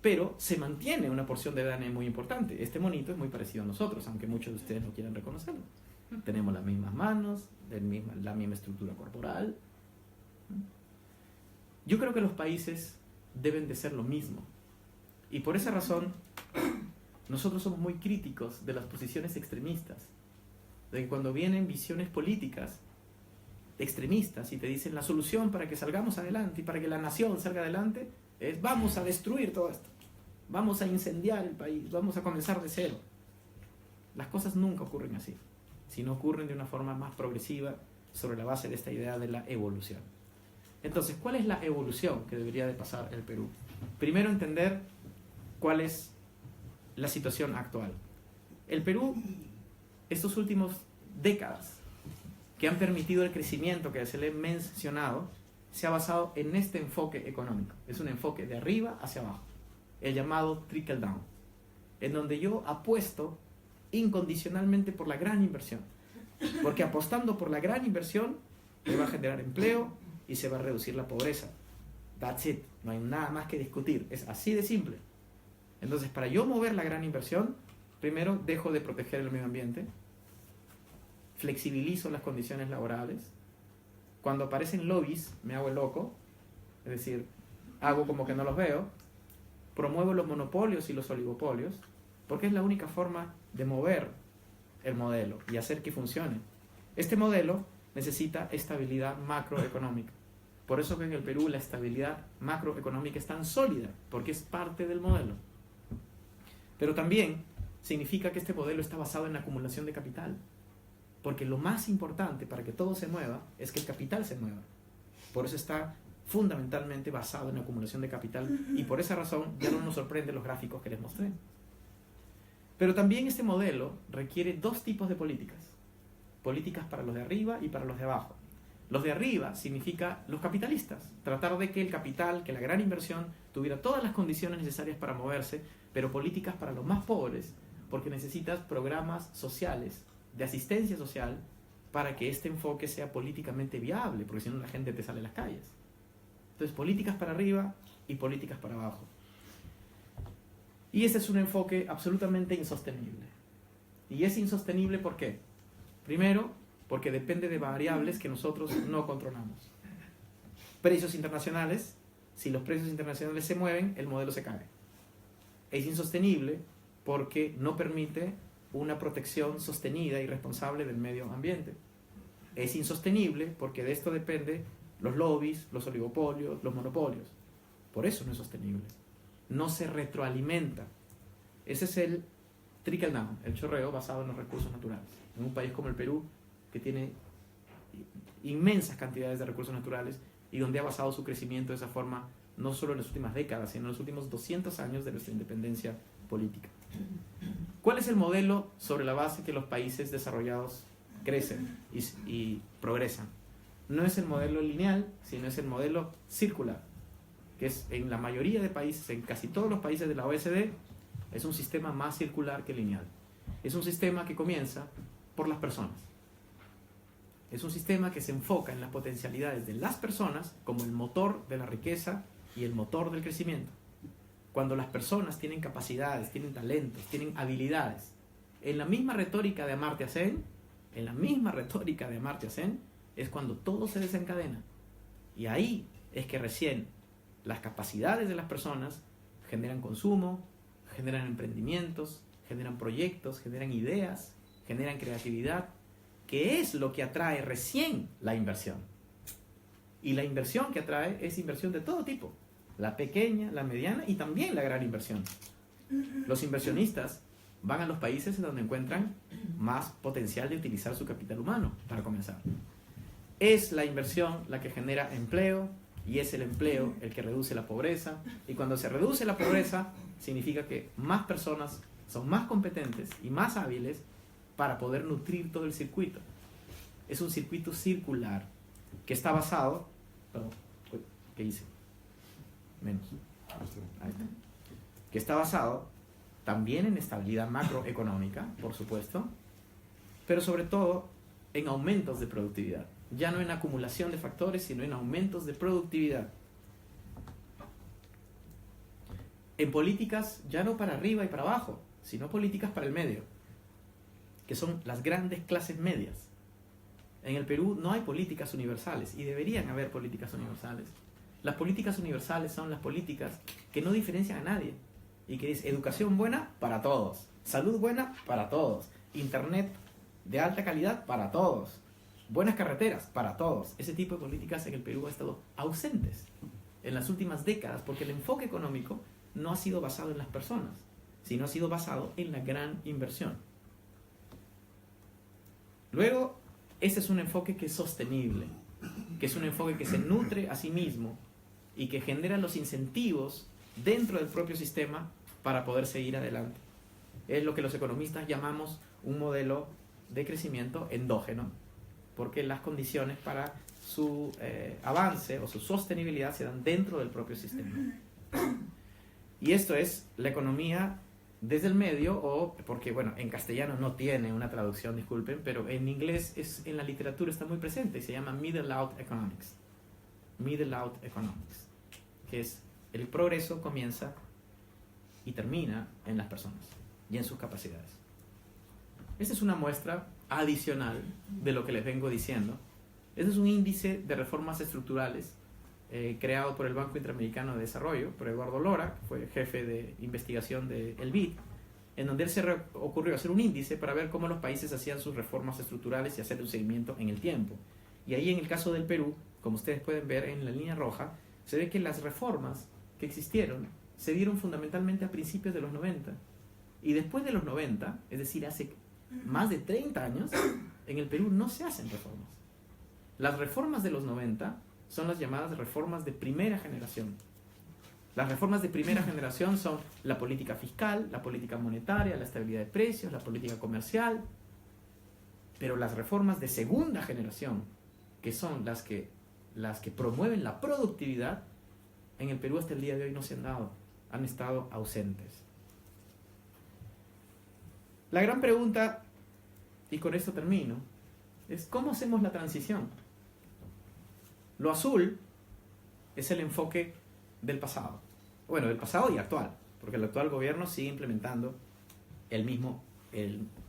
pero se mantiene una porción de ADN muy importante. Este monito es muy parecido a nosotros, aunque muchos de ustedes no quieran reconocerlo. Tenemos las mismas manos, la misma estructura corporal. Yo creo que los países deben de ser lo mismo. Y por esa razón, nosotros somos muy críticos de las posiciones extremistas. De que cuando vienen visiones políticas extremistas y te dicen la solución para que salgamos adelante y para que la nación salga adelante es vamos a destruir todo esto, vamos a incendiar el país, vamos a comenzar de cero. Las cosas nunca ocurren así, sino ocurren de una forma más progresiva sobre la base de esta idea de la evolución. Entonces, ¿cuál es la evolución que debería de pasar el Perú? Primero, entender cuál es la situación actual. El Perú, estos últimos décadas que han permitido el crecimiento que se le he mencionado, se ha basado en este enfoque económico. Es un enfoque de arriba hacia abajo, el llamado trickle down, en donde yo apuesto incondicionalmente por la gran inversión, porque apostando por la gran inversión me va a generar empleo y se va a reducir la pobreza. That's it, no hay nada más que discutir, es así de simple. Entonces, para yo mover la gran inversión, primero dejo de proteger el medio ambiente, flexibilizo las condiciones laborales. Cuando aparecen lobbies, me hago el loco, es decir, hago como que no los veo, promuevo los monopolios y los oligopolios, porque es la única forma de mover el modelo y hacer que funcione. Este modelo necesita estabilidad macroeconómica. Por eso que en el Perú la estabilidad macroeconómica es tan sólida, porque es parte del modelo. Pero también significa que este modelo está basado en la acumulación de capital. Porque lo más importante para que todo se mueva es que el capital se mueva. Por eso está fundamentalmente basado en la acumulación de capital y por esa razón ya no nos sorprenden los gráficos que les mostré. Pero también este modelo requiere 2 tipos de políticas. Políticas para los de arriba y para los de abajo. Los de arriba significa los capitalistas. Tratar de que el capital, que la gran inversión tuviera todas las condiciones necesarias para moverse, pero políticas para los más pobres porque necesitas programas sociales, de asistencia social, para que este enfoque sea políticamente viable, porque si no la gente te sale a las calles. Entonces, políticas para arriba y políticas para abajo. Y este es un enfoque absolutamente insostenible. Y es insostenible ¿por qué? Primero, porque depende de variables que nosotros no controlamos. Precios internacionales, si los precios internacionales se mueven, el modelo se cae. Es insostenible porque no permite una protección sostenida y responsable del medio ambiente. Es insostenible porque de esto depende los lobbies, los oligopolios, los monopolios. Por eso no es sostenible. No se retroalimenta. Ese es el trickle down, el chorreo basado en los recursos naturales. En un país como el Perú, que tiene inmensas cantidades de recursos naturales y donde ha basado su crecimiento de esa forma, no solo en las últimas décadas, sino en los últimos 200 años de nuestra independencia política. ¿Cuál es el modelo sobre la base que los países desarrollados crecen y progresan? No es el modelo lineal, sino es el modelo circular, que es en la mayoría de países, en casi todos los países de la OECD, es un sistema más circular que lineal. Es un sistema que comienza por las personas. Es un sistema que se enfoca en las potencialidades de las personas como el motor de la riqueza y el motor del crecimiento. Cuando las personas tienen capacidades, tienen talentos, tienen habilidades, en la misma retórica de Amartya Sen, es cuando todo se desencadena. Y ahí es que recién las capacidades de las personas generan consumo, generan emprendimientos, generan proyectos, generan ideas, generan creatividad, que es lo que atrae recién la inversión. Y la inversión que atrae es inversión de todo tipo, la pequeña, la mediana y también la gran inversión. Los inversionistas van a los países en donde encuentran más potencial de utilizar su capital humano, para comenzar. Es la inversión la que genera empleo y es el empleo el que reduce la pobreza. Y cuando se reduce la pobreza, significa que más personas son más competentes y más hábiles para poder nutrir todo el circuito. Es un circuito circular que está basado... Perdón, ¿qué hice? Menos. Ahí está. Que está basado también en estabilidad macroeconómica, por supuesto, pero sobre todo en aumentos de productividad. Ya no en acumulación de factores, sino en aumentos de productividad. En políticas ya no para arriba y para abajo, sino políticas para el medio, que son las grandes clases medias. En el Perú no hay políticas universales y deberían haber políticas universales. Las políticas universales son las políticas que no diferencian a nadie y que es educación buena para todos, salud buena para todos, internet de alta calidad para todos, buenas carreteras para todos. Ese tipo de políticas en el Perú ha estado ausentes en las últimas décadas porque el enfoque económico no ha sido basado en las personas, sino ha sido basado en la gran inversión. Luego, ese es un enfoque que es sostenible, que es un enfoque que se nutre a sí mismo y que genera los incentivos dentro del propio sistema para poder seguir adelante. Es lo que los economistas llamamos un modelo de crecimiento endógeno, porque las condiciones para su avance o su sostenibilidad se dan dentro del propio sistema. Y esto es la economía desde el medio, o porque, bueno, en castellano no tiene una traducción, disculpen, pero en inglés en la literatura está muy presente y se llama Middle Out Economics. Middle Out Economics, que es el progreso comienza y termina en las personas y en sus capacidades. Esta es una muestra adicional de lo que les vengo diciendo. Este es un índice de reformas estructurales creado por el Banco Interamericano de Desarrollo, por Eduardo Lora, que fue jefe de investigación del BID, en donde él se ocurrió hacer un índice para ver cómo los países hacían sus reformas estructurales y hacer un seguimiento en el tiempo. Y ahí en el caso del Perú, como ustedes pueden ver en la línea roja, se ve que las reformas que existieron se dieron fundamentalmente a principios de los 90. Y después de los 90, es decir, hace más de 30 años, en el Perú no se hacen reformas. Las reformas de los 90 son las llamadas reformas de primera generación. Las reformas de primera generación son la política fiscal, la política monetaria, la estabilidad de precios, la política comercial. Pero las reformas de segunda generación, que son las que promueven la productividad, en el Perú hasta el día de hoy no se han dado, han estado ausentes. La gran pregunta, y con esto termino, es ¿cómo hacemos la transición? Lo azul es el enfoque del pasado. Bueno, del pasado y actual, porque el actual gobierno sigue implementando el mismo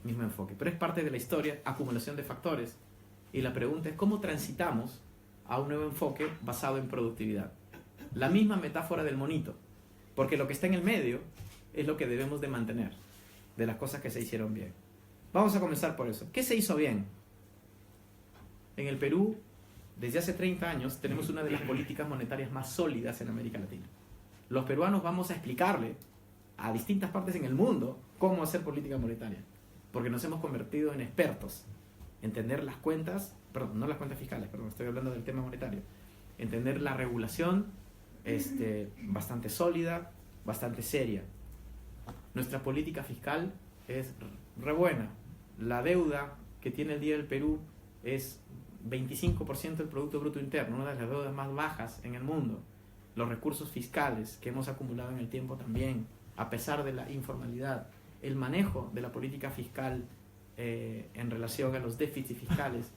enfoque. Pero es parte de la historia, acumulación de factores. Y la pregunta es ¿cómo transitamos a un nuevo enfoque basado en productividad? La misma metáfora del monito, porque lo que está en el medio es lo que debemos de mantener, de las cosas que se hicieron bien. Vamos a comenzar por eso. ¿Qué se hizo bien? En el Perú, desde hace 30 años, tenemos una de las políticas monetarias más sólidas en América Latina. Los peruanos vamos a explicarle a distintas partes en el mundo cómo hacer política monetaria, porque nos hemos convertido en expertos. Entender las cuentas, perdón, no las cuentas fiscales, perdón, estoy hablando del tema monetario. Entender la regulación bastante sólida, bastante seria. Nuestra política fiscal es re buena. La deuda que tiene el día del Perú es 25% del Producto Bruto Interno, una de las deudas más bajas en el mundo. Los recursos fiscales que hemos acumulado en el tiempo también, a pesar de la informalidad. El manejo de la política fiscal en relación a los déficits fiscales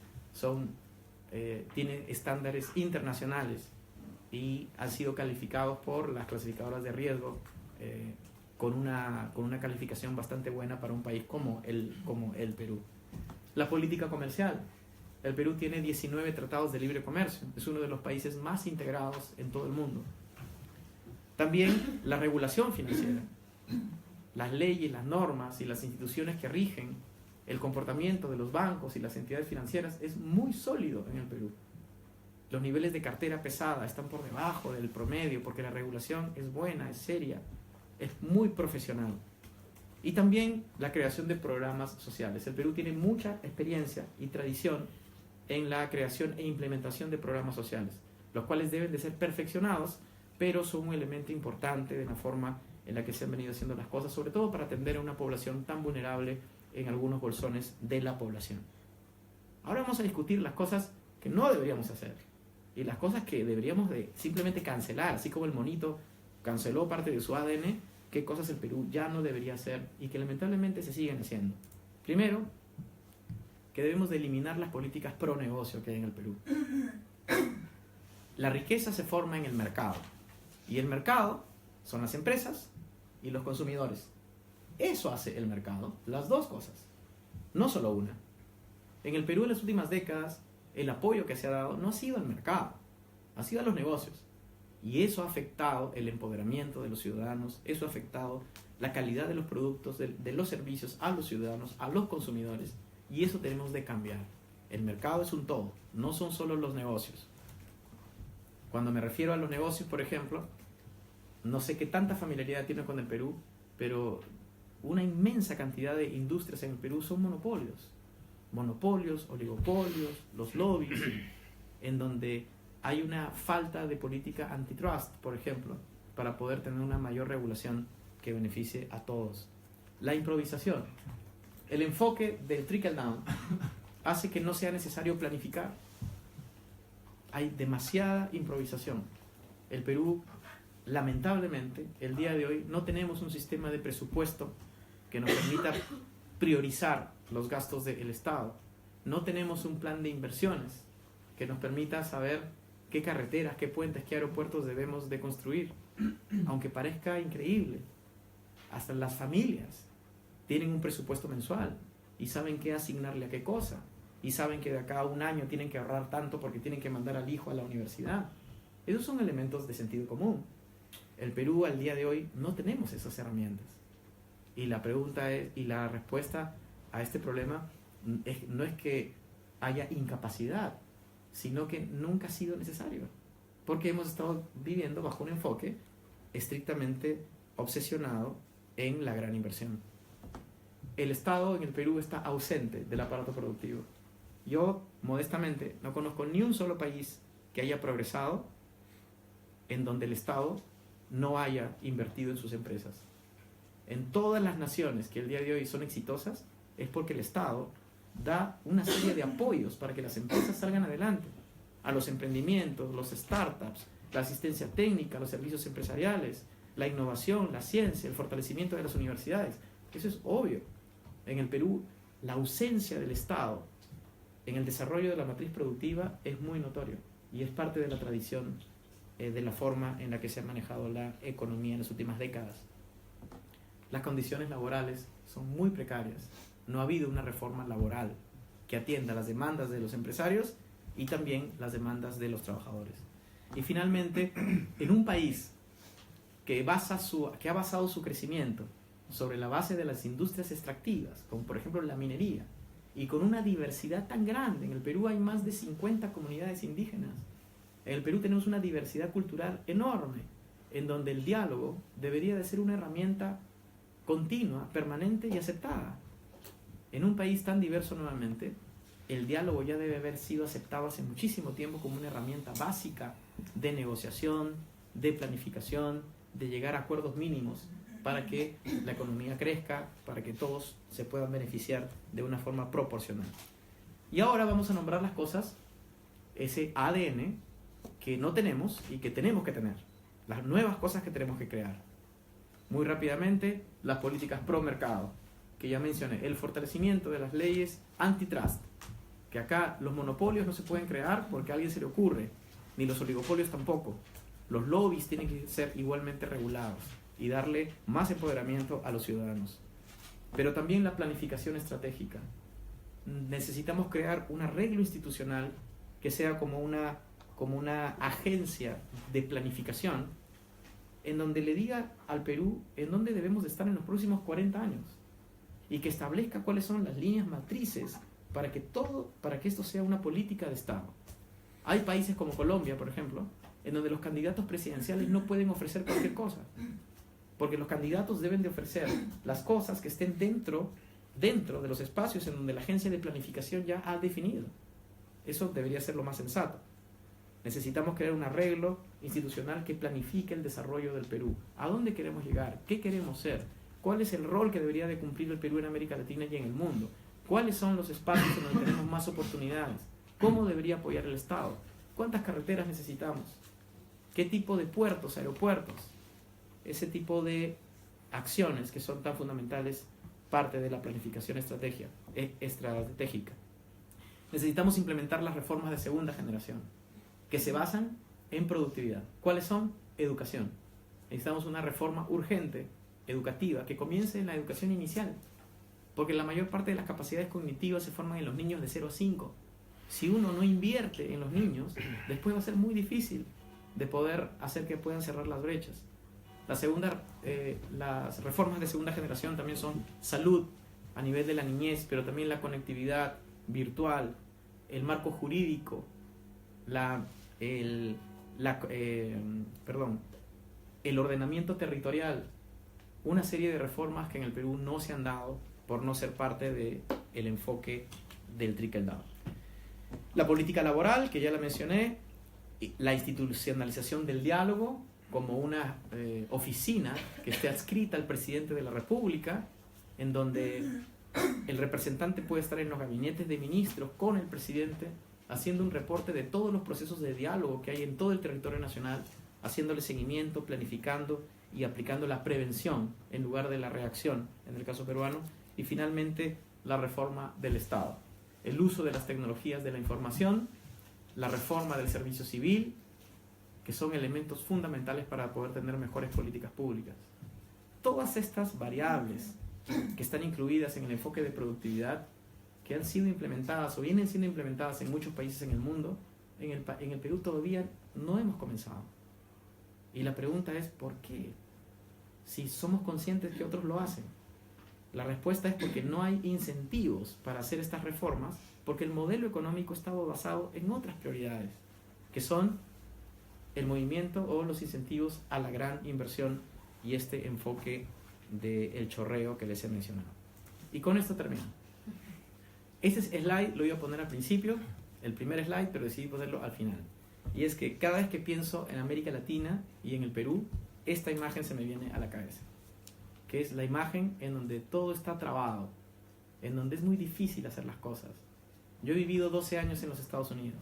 tiene estándares internacionales y han sido calificados por las clasificadoras de riesgo con una calificación bastante buena para un país como el Perú. La política comercial. El Perú tiene 19 tratados de libre comercio. Es uno de los países más integrados en todo el mundo. También la regulación financiera. Las leyes, las normas y las instituciones que rigen el comportamiento de los bancos y las entidades financieras es muy sólido en el Perú. Los niveles de cartera pesada están por debajo del promedio porque la regulación es buena, es seria, es muy profesional. Y también la creación de programas sociales. El Perú tiene mucha experiencia y tradición en la creación e implementación de programas sociales, los cuales deben de ser perfeccionados, pero son un elemento importante de la forma en la que se han venido haciendo las cosas, sobre todo para atender a una población tan vulnerable en algunos bolsones de la población. Ahora vamos a discutir las cosas que no deberíamos hacer y las cosas que deberíamos de simplemente cancelar, así como el monito canceló parte de su ADN, qué cosas el Perú ya no debería hacer y que lamentablemente se siguen haciendo. Primero, que debemos de eliminar las políticas pro negocio que hay en el Perú. La riqueza se forma en el mercado y el mercado son las empresas y los consumidores. Eso hace el mercado, las dos cosas, no solo una. En el Perú en las últimas décadas el apoyo que se ha dado no ha sido al mercado, ha sido a los negocios. Y eso ha afectado el empoderamiento de los ciudadanos, eso ha afectado la calidad de los productos, de los servicios a los ciudadanos, a los consumidores. Y eso tenemos de cambiar. El mercado es un todo, no son solo los negocios. Cuando me refiero a los negocios, por ejemplo, no sé qué tanta familiaridad tiene con el Perú, pero una inmensa cantidad de industrias en el Perú son monopolios. Monopolios, oligopolios, los lobbies, en donde hay una falta de política antitrust, por ejemplo, para poder tener una mayor regulación que beneficie a todos. La improvisación. El enfoque del trickle down hace que no sea necesario planificar. Hay demasiada improvisación. El Perú, lamentablemente, el día de hoy no tenemos un sistema de presupuesto que nos permita priorizar los gastos del Estado. No tenemos un plan de inversiones que nos permita saber qué carreteras, qué puentes, qué aeropuertos debemos de construir. Aunque parezca increíble, hasta las familias tienen un presupuesto mensual y saben qué asignarle a qué cosa y saben que de acá a un año tienen que ahorrar tanto porque tienen que mandar al hijo a la universidad. Esos son elementos de sentido común. El Perú al día de hoy no tenemos esas herramientas y la pregunta es, y la respuesta a este problema no es que haya incapacidad, sino que nunca ha sido necesario porque hemos estado viviendo bajo un enfoque estrictamente obsesionado en la gran inversión. El Estado en el Perú está ausente del aparato productivo. Yo, modestamente, no conozco ni un solo país que haya progresado en donde el Estado no haya invertido en sus empresas. En todas las naciones que el día de hoy son exitosas, es porque el Estado da una serie de apoyos para que las empresas salgan adelante. A los emprendimientos, los startups, la asistencia técnica, los servicios empresariales, la innovación, la ciencia, el fortalecimiento de las universidades. Eso es obvio. En el Perú, la ausencia del Estado en el desarrollo de la matriz productiva es muy notorio y es parte de la tradición de la forma en la que se ha manejado la economía en las últimas décadas. Las condiciones laborales son muy precarias. No ha habido una reforma laboral que atienda las demandas de los empresarios y también las demandas de los trabajadores. Y finalmente, en un país que ha basado su crecimiento sobre la base de las industrias extractivas, como por ejemplo la minería, y con una diversidad tan grande, en el Perú hay más de 50 comunidades indígenas, en el Perú tenemos una diversidad cultural enorme, en donde el diálogo debería de ser una herramienta continua, permanente y aceptada. En un país tan diverso nuevamente, el diálogo ya debe haber sido aceptado hace muchísimo tiempo como una herramienta básica de negociación, de planificación, de llegar a acuerdos mínimos para que la economía crezca, para que todos se puedan beneficiar de una forma proporcional. Y ahora vamos a nombrar las cosas, ese ADN que no tenemos y que tenemos que tener, las nuevas cosas que tenemos que crear. Muy rápidamente, las políticas pro mercado, que ya mencioné, el fortalecimiento de las leyes antitrust, que acá los monopolios no se pueden crear porque a alguien se le ocurre, ni los oligopolios tampoco. Los lobbies tienen que ser igualmente regulados y darle más empoderamiento a los ciudadanos. Pero también la planificación estratégica. Necesitamos crear un arreglo institucional que sea como una agencia de planificación en donde le diga al Perú en dónde debemos de estar en los próximos 40 años y que establezca cuáles son las líneas matrices para que esto sea una política de Estado. Hay países como Colombia, por ejemplo, en donde los candidatos presidenciales no pueden ofrecer cualquier cosa, porque los candidatos deben de ofrecer las cosas que estén dentro de los espacios en donde la agencia de planificación ya ha definido. Eso debería ser lo más sensato. Necesitamos crear un arreglo institucional que planifique el desarrollo del Perú. ¿A dónde queremos llegar? ¿Qué queremos ser? ¿Cuál es el rol que debería de cumplir el Perú en América Latina y en el mundo? ¿Cuáles son los espacios en donde tenemos más oportunidades? ¿Cómo debería apoyar el Estado? ¿Cuántas carreteras necesitamos? ¿Qué tipo de puertos, aeropuertos? Ese tipo de acciones que son tan fundamentales, parte de la planificación estratégica. Necesitamos implementar las reformas de segunda generación, que se basan en productividad. ¿Cuáles son? Educación. Necesitamos una reforma urgente, educativa, que comience en la educación inicial, porque la mayor parte de las capacidades cognitivas se forman en los niños de 0 a 5. Si uno no invierte en los niños, después va a ser muy difícil de poder hacer que puedan cerrar las brechas. Las reformas de segunda generación también son salud a nivel de la niñez, pero también la conectividad virtual, el marco jurídico, el ordenamiento territorial, una serie de reformas que en el Perú no se han dado por no ser parte del enfoque del trickle down. La política laboral, que ya la mencioné, la institucionalización del diálogo como una oficina que esté adscrita al presidente de la República, en donde el representante puede estar en los gabinetes de ministros con el presidente, haciendo un reporte de todos los procesos de diálogo que hay en todo el territorio nacional, haciéndole seguimiento, planificando y aplicando la prevención en lugar de la reacción, en el caso peruano. Y finalmente, la reforma del Estado, el uso de las tecnologías de la información, la reforma del servicio civil, que son elementos fundamentales para poder tener mejores políticas públicas. Todas estas variables que están incluidas en el enfoque de productividad, que han sido implementadas o vienen siendo implementadas en muchos países en el mundo, en el Perú todavía no hemos comenzado. Y la pregunta es, ¿por qué? Si somos conscientes que otros lo hacen. La respuesta es porque no hay incentivos para hacer estas reformas, porque el modelo económico estaba basado en otras prioridades, que son el movimiento o los incentivos a la gran inversión y este enfoque del chorreo que les he mencionado. Y con esto termino. Este slide lo iba a poner al principio, el primer slide, pero decidí ponerlo al final. Y es que cada vez que pienso en América Latina y en el Perú, esta imagen se me viene a la cabeza, que es la imagen en donde todo está trabado, en donde es muy difícil hacer las cosas. Yo he vivido 12 años en los Estados Unidos.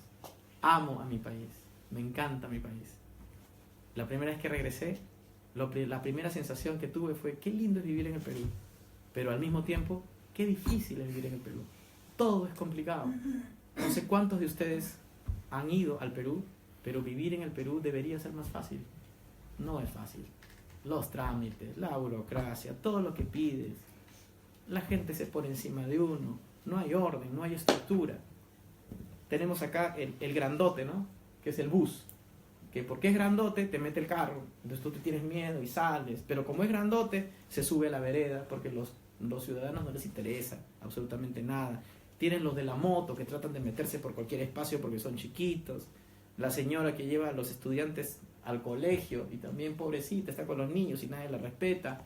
Amo a mi país. Me encanta mi país. La primera vez que regresé, la primera sensación que tuve fue qué lindo es vivir en el Perú. Pero al mismo tiempo, Qué difícil es vivir en el Perú. Todo es complicado. No sé cuántos de ustedes han ido al Perú, pero vivir en el Perú debería ser más fácil. No es fácil. Los trámites, la burocracia, todo lo que pides. La gente se pone encima de uno. No hay orden, no hay estructura. Tenemos acá el grandote, ¿no? Que es el bus. Que porque es grandote te mete el carro. Entonces tú te tienes miedo y sales. Pero como es grandote, se sube a la vereda porque los ciudadanos no les interesa absolutamente nada. Tienen los de la moto que tratan de meterse por cualquier espacio porque son chiquitos. La señora que lleva a los estudiantes al colegio y también pobrecita está con los niños y nadie la respeta.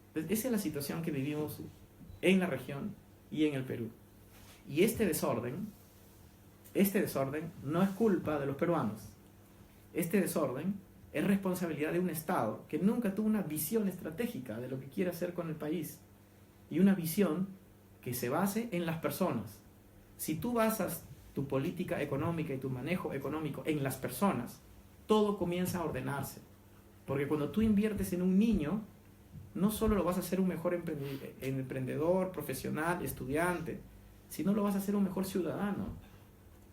Entonces, esa es la situación que vivimos en la región y en el Perú. Y este desorden no es culpa de los peruanos. Este desorden es responsabilidad de un Estado que nunca tuvo una visión estratégica de lo que quiere hacer con el país. Y una visión que se base en las personas. Si tú basas tu política económica y tu manejo económico en las personas, todo comienza a ordenarse. Porque cuando tú inviertes en un niño, no solo lo vas a hacer un mejor emprendedor, profesional, estudiante, sino lo vas a hacer un mejor ciudadano.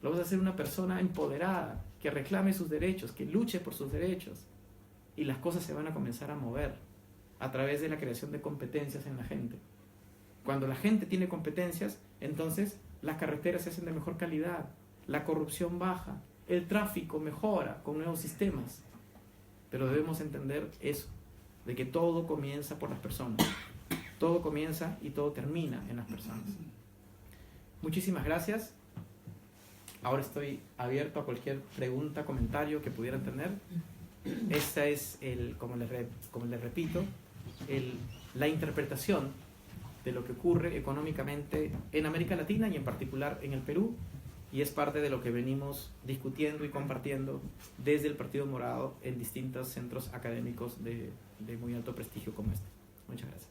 Lo vas a hacer una persona empoderada, que reclame sus derechos, que luche por sus derechos. Y las cosas se van a comenzar a mover a través de la creación de competencias en la gente. Cuando la gente tiene competencias, entonces las carreteras se hacen de mejor calidad, la corrupción baja, el tráfico mejora con nuevos sistemas. Pero debemos entender eso, de que todo comienza por las personas. Todo comienza y todo termina en las personas. Muchísimas gracias. Ahora estoy abierto a cualquier pregunta, comentario que pudieran tener. Esta es, como les repito, la interpretación de lo que ocurre económicamente en América Latina y en particular en el Perú, y es parte de lo que venimos discutiendo y compartiendo desde el Partido Morado en distintos centros académicos de muy alto prestigio como este. Muchas gracias.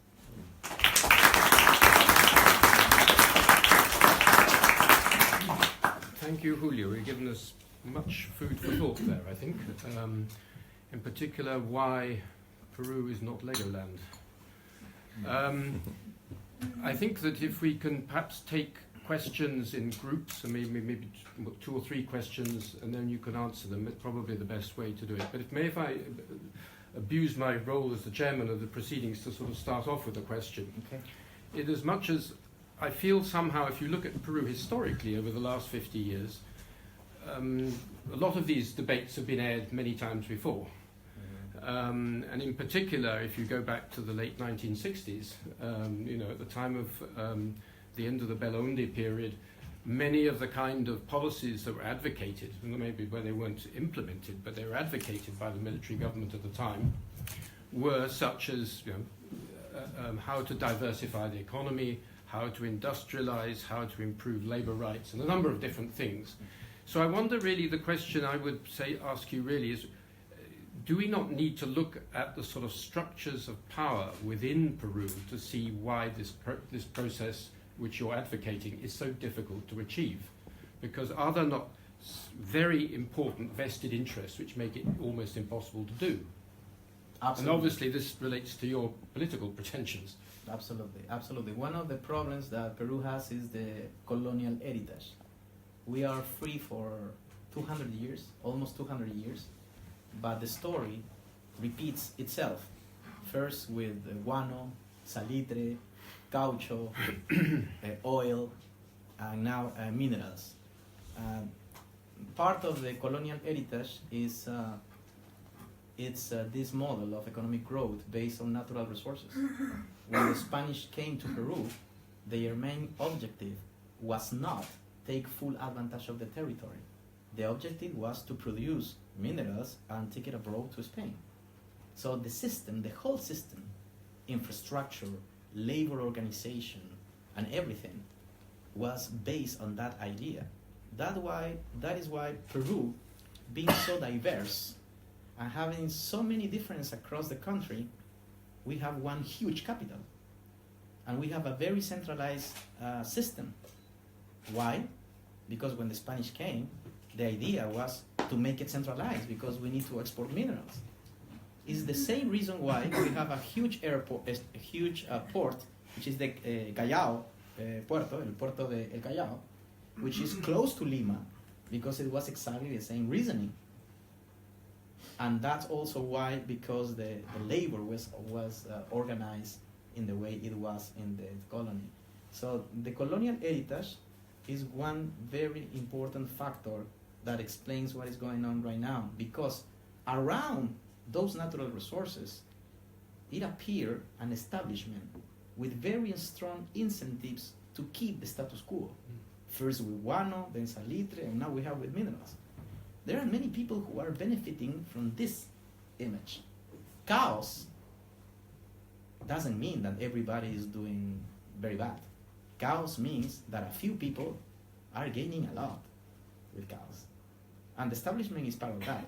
Thank you, Julio. You've given us much food for thought there, I think. In particular, why Peru is not Legoland. I think that if we can perhaps take questions in groups, and maybe 2 or 3 questions, and then you can answer them, it's probably the best way to do it. But if I abuse my role as the chairman of the proceedings to sort of start off with a question. Okay. In as much as I feel somehow, if you look at Peru historically over the last 50 years, a lot of these debates have been aired many times before. And in particular, if you go back to the late 1960s, at the time of the end of the Belaunde period, many of the kind of policies that were advocated, maybe where they weren't implemented, but they were advocated by the military government at the time, were such as how to diversify the economy, how to industrialize, how to improve labor rights, and a number of different things. So I wonder really, the question I would ask you really is, do we not need to look at the sort of structures of power within Peru to see why this process which you're advocating is so difficult to achieve? Because are there not very important vested interests which make it almost impossible to do? Absolutely. And obviously this relates to your political pretensions. Absolutely, absolutely. One of the problems that Peru has is the colonial heritage. We are free for 200 years, almost 200 years, but the story repeats itself. First with guano, salitre, caucho, oil, and now minerals. Part of the colonial heritage is this model of economic growth based on natural resources. When the Spanish came to Peru, their main objective was not take full advantage of the territory. The objective was to produce minerals and take it abroad to Spain. So the system, the whole system, infrastructure, labor organization, and everything was based on that idea. That is why Peru, being so diverse and having so many differences across the country, we have one huge capital. And we have a very centralized system. Why? Because when the Spanish came, the idea was to make it centralized because we need to export minerals. It's the same reason why we have a huge airport, a huge port which is the Callao Puerto, el Puerto de El Callao, which is close to Lima, because it was exactly the same reasoning. And that's also why, because the labor was organized in the way it was in the colony. So the colonial heritage is one very important factor that explains what is going on right now, because around those natural resources, it appeared an establishment with very strong incentives to keep the status quo. First with guano, then salitre, and now we have with minerals. There are many people who are benefiting from this image. Chaos doesn't mean that everybody is doing very bad. Chaos means that a few people are gaining a lot with chaos. And the establishment is part of that.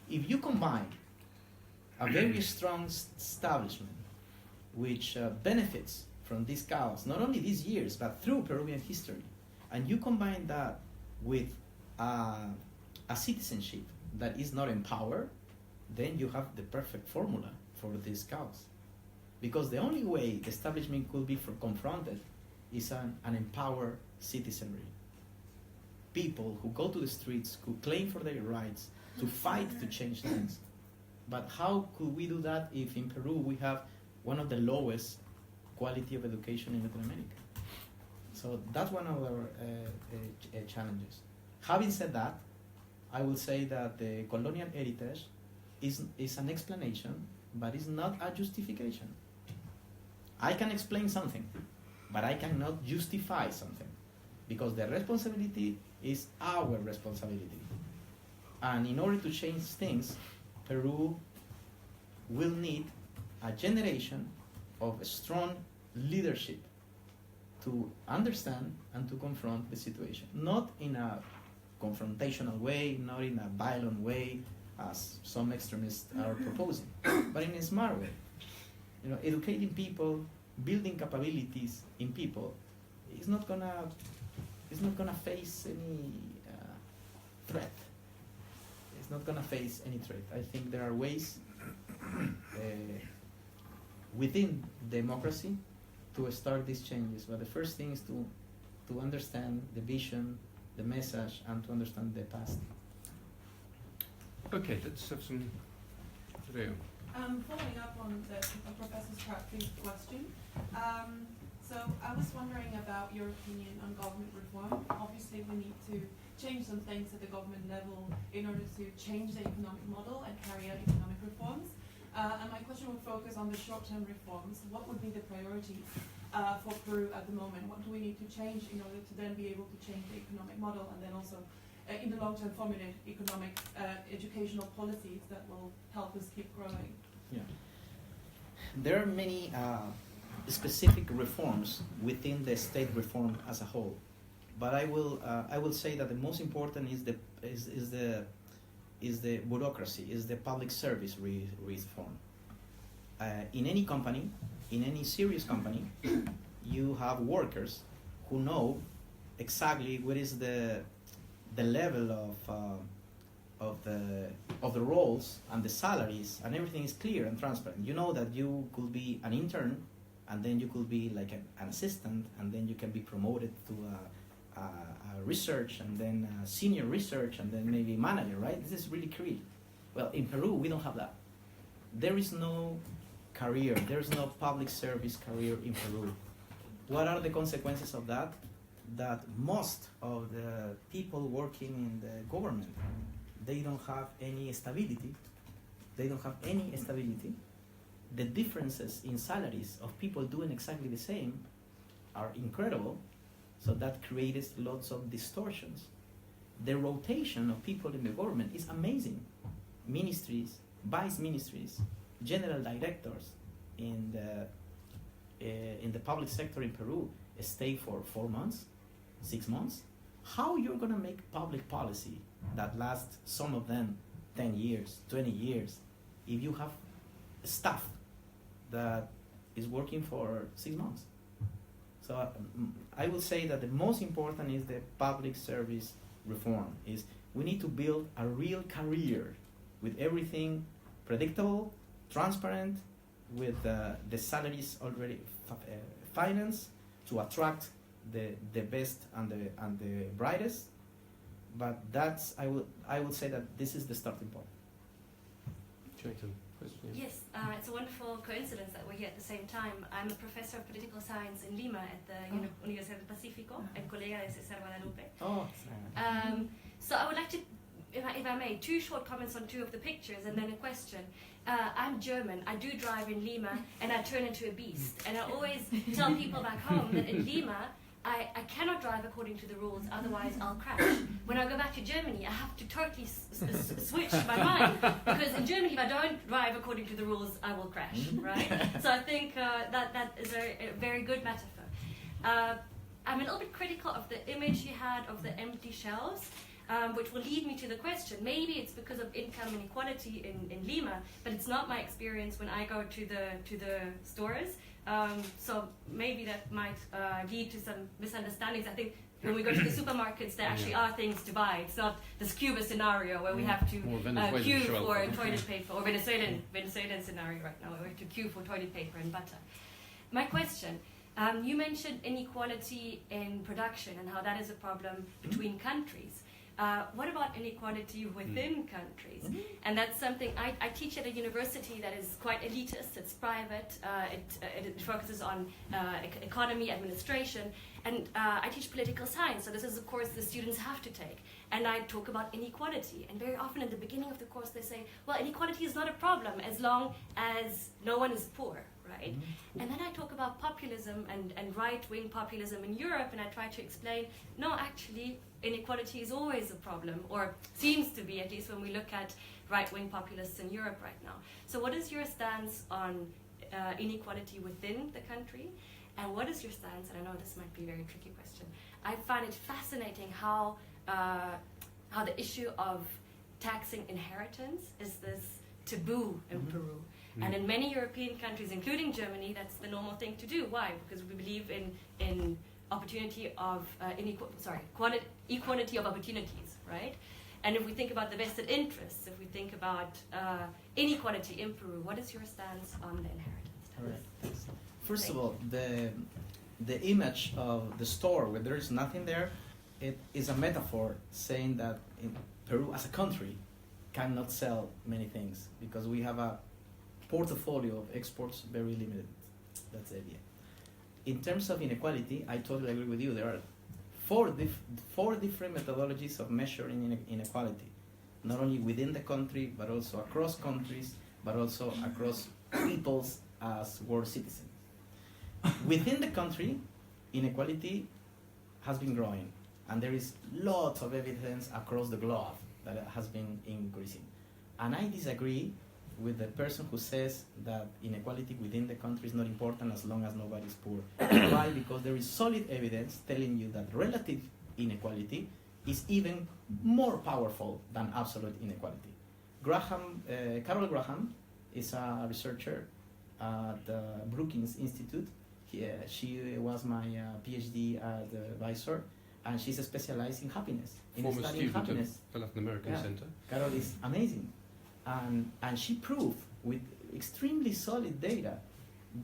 If you combine a very strong establishment which benefits from this chaos, not only these years, but through Peruvian history, and you combine that with a citizenship that is not empowered, then you have the perfect formula for this chaos. Because the only way the establishment could be confronted is an empowered citizenry. People who go to the streets, who claim for their rights, to fight to change things. But how could we do that if in Peru we have one of the lowest quality of education in Latin America? So that's one of our challenges. Having said that, I will say that the colonial heritage is an explanation, but it's not a justification. I can explain something, but I cannot justify something, because the responsibility is our responsibility. And in order to change things, Peru will need a generation of strong leadership to understand and to confront the situation. Not in a confrontational way, not in a violent way, as some extremists are proposing, but in a smart way. You know, educating people, building capabilities in people is not gonna face any threat. It's not gonna face any threat. I think there are ways within democracy to start these changes, but the first thing is to understand the vision, the message, and to understand the past. Okay, let's have some video. Following up on Professor Crabtree's question, so I was wondering about your opinion on government reform. Obviously, we need to change some things at the government level in order to change the economic model and carry out economic reforms. And my question would focus on the short-term reforms. What would be the priorities for Peru at the moment? What do we need to change in order to then be able to change the economic model, and then also in the long term formulate economic educational policies that will help us keep growing? Yeah. There are many specific reforms within the state reform as a whole, but I will say that the most important is the bureaucracy, is the public service reform. In any company, in any serious company, you have workers who know exactly what is the level of the roles and the salaries, and everything is clear and transparent. You know that you could be an intern, and then you could be like an assistant, and then you can be promoted to a research, and then senior research, and then maybe manager, right? This is really clear. Well, in Peru, we don't have that. There is no career, there is no public service career in Peru. What are the consequences of that? That most of the people working in the government, they don't have any stability. They don't have any stability. The differences in salaries of people doing exactly the same are incredible. So that creates lots of distortions. The rotation of people in the government is amazing. Ministries, vice ministries, general directors in the public sector in Peru stay for 4 months, 6 months. How you're gonna make public policy that lasts, some of them 10 years, 20 years, if you have staff that is working for 6 months? So I will say that the most important is the public service reform. Is we need to build a real career with everything predictable, transparent, with the salaries already finance to attract the best and the brightest. But that's I would say that this is the starting point. Jonathan, question? Yes, it's a wonderful coincidence that we're here at the same time. I'm a professor of political science in Lima at the Universidad del Pacífico, and colega de César Guadalupe. Oh, So I would like to, if I may, 2 short comments on 2 of the pictures and then a question. I'm German, I do drive in Lima, and I turn into a beast. And I always tell people back home that in Lima, I cannot drive according to the rules, otherwise I'll crash. When I go back to Germany, I have to totally switch my mind, because in Germany, if I don't drive according to the rules, I will crash, right? So I think that is a very good metaphor. I'm a little bit critical of the image you had of the empty shelves, which will lead me to the question. Maybe it's because of income inequality in Lima, but it's not my experience when I go to the stores. So maybe that might lead to some misunderstandings. I think when we go to the supermarkets, there actually are things to buy. It's not this Cuba scenario where we have to queue for toilet paper, or Venezuelan scenario right now where we have to queue for toilet paper and butter. My question, you mentioned inequality in production and how that is a problem between countries. What about inequality within countries? And that's something I teach at a university that is quite elitist. It's private. It focuses on economy, administration, and I teach political science. So this is a course the students have to take. And I talk about inequality. And very often at the beginning of the course they say, well, inequality is not a problem as long as no one is poor, right? And then I talk about populism and right-wing populism in Europe, and I try to explain, no, actually, inequality is always a problem, or seems to be, at least when we look at right-wing populists in Europe right now. So what is your stance on inequality within the country? And what is your stance, and I know this might be a very tricky question, I find it fascinating how the issue of taxing inheritance is this taboo in Peru. And in many European countries, including Germany, that's the normal thing to do. Why? Because we believe in opportunity of equality of opportunities, right? And if we think about the vested interests, if we think about inequality in Peru, what is your stance on the inheritance tax? All right. First of all, the image of the store where there is nothing there, it is a metaphor saying that in Peru as a country cannot sell many things because we have a portfolio of exports very limited. That's the idea. In terms of inequality, I totally agree with you. There are four different methodologies of measuring inequality, not only within the country, but also across countries, but also across peoples as world citizens. Within the country, inequality has been growing, and there is lots of evidence across the globe that it has been increasing. And I disagree with the person who says that inequality within the country is not important as long as nobody is poor. Why? Because there is solid evidence telling you that relative inequality is even more powerful than absolute inequality. Carol Graham is a researcher at the Brookings Institute. She was my PhD advisor, and she's specialized in happiness, in studying happiness. Of the Latin American Center. Carol is amazing. And she proved with extremely solid data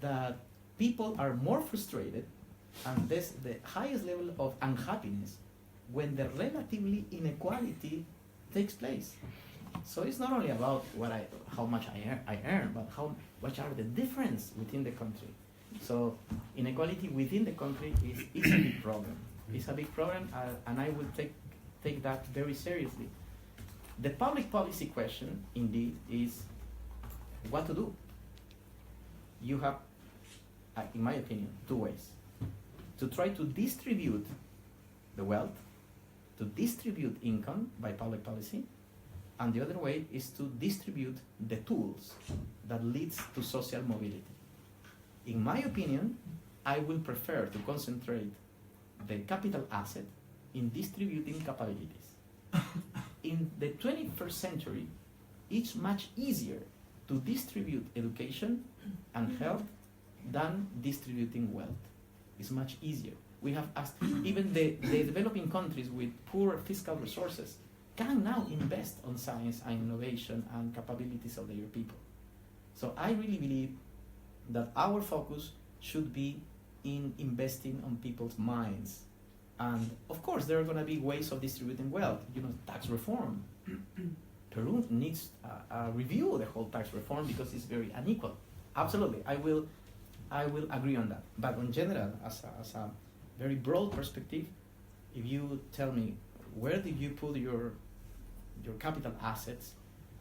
that people are more frustrated and there's the highest level of unhappiness when the relatively inequality takes place. So it's not only about how much I earn, but what are the difference within the country. So inequality within the country is a big problem. It's a big problem, and I will take that very seriously. The public policy question, indeed, is what to do. You have, in my opinion, two ways. To try to distribute the wealth, to distribute income by public policy, and the other way is to distribute the tools that leads to social mobility. In my opinion, I will prefer to concentrate the capital asset in distributing capabilities. In the 21st century, it's much easier to distribute education and health than distributing wealth. It's much easier. We have asked, even the developing countries with poor fiscal resources can now invest on science and innovation and capabilities of their people. So I really believe that our focus should be in investing on people's minds. And of course, there are going to be ways of distributing wealth. You know, tax reform. Peru needs a review of the whole tax reform because it's very unequal. Absolutely, I will agree on that. But in general, as a very broad perspective, if you tell me where did you put your capital assets,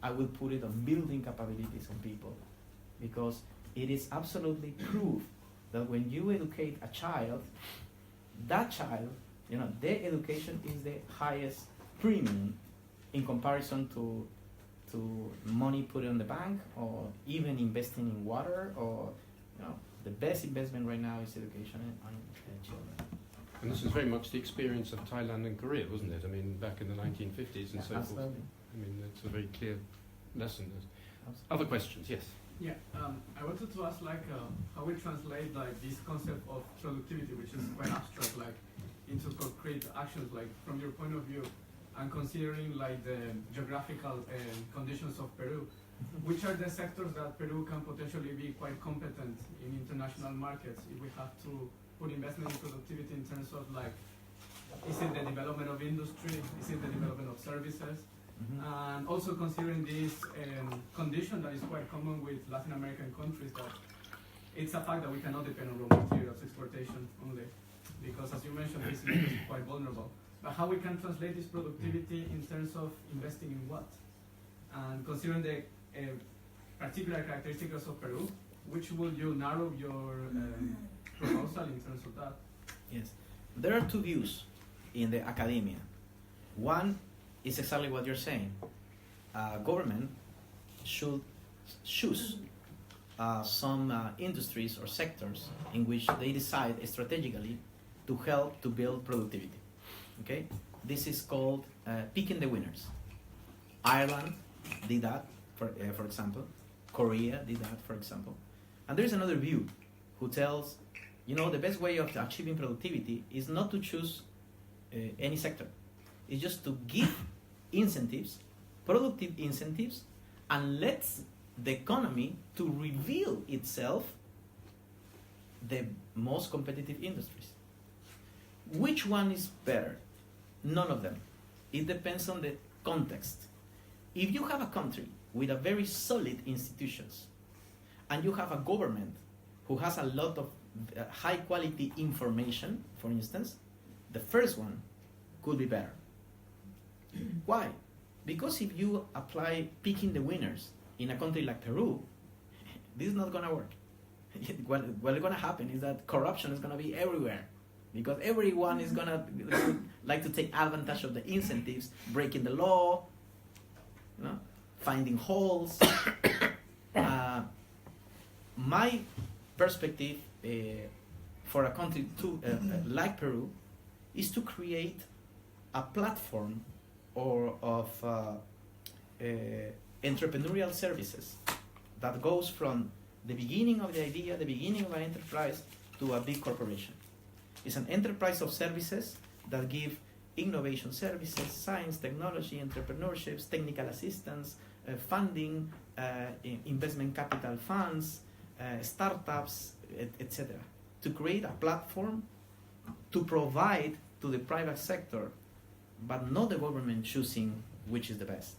I will put it on building capabilities on people, because it is absolutely proof that when you educate a child, that child, you know, their education is the highest premium in comparison to money put in the bank, or even investing in water, or, you know, the best investment right now is education on children. And this is very much the experience of Thailand and Korea, wasn't it? I mean, back in the 1950s and so forth. I mean, it's a very clear lesson. Other questions? Yes. Yeah, I wanted to ask, like, how we translate like this concept of productivity, which is quite abstract, like, into concrete actions, like, from your point of view, and considering like the geographical conditions of Peru, which are the sectors that Peru can potentially be quite competent in international markets if we have to put investment in productivity in terms of, like, is it the development of industry, is it the development of services? And also considering this condition that is quite common with Latin American countries, that it's a fact that we cannot depend on raw materials exportation only, because as you mentioned, this is quite vulnerable. But how we can translate this productivity in terms of investing in what? And considering the particular characteristics of Peru, which would you narrow your proposal in terms of that? Yes, there are two views in the academia. One is exactly what you're saying. Government should choose some industries or sectors in which they decide strategically to help to build productivity. Okay, this is called picking the winners. Ireland did that, for example. Korea did that, for example. And there is another view who tells, you know, the best way of achieving productivity is not to choose any sector. It's just to give incentives, productive incentives, and lets the economy to reveal itself the most competitive industries. Which one is better? None of them. It depends on the context. If you have a country with a very solid institutions, and you have a government who has a lot of high quality information, for instance, the first one could be better. Why? Because if you apply picking the winners in a country like Peru, this is not going to work. What is going to happen is that corruption is going to be everywhere, because everyone is going to like to take advantage of the incentives, breaking the law, you know, finding holes. My perspective for a country like Peru is to create a platform of entrepreneurial services that goes from the beginning of the idea, the beginning of an enterprise, to a big corporation. It's an enterprise of services that give innovation services, science, technology, entrepreneurships, technical assistance, funding, investment capital funds, startups, etc. To create a platform to provide to the private sector, but not the government choosing which is the best.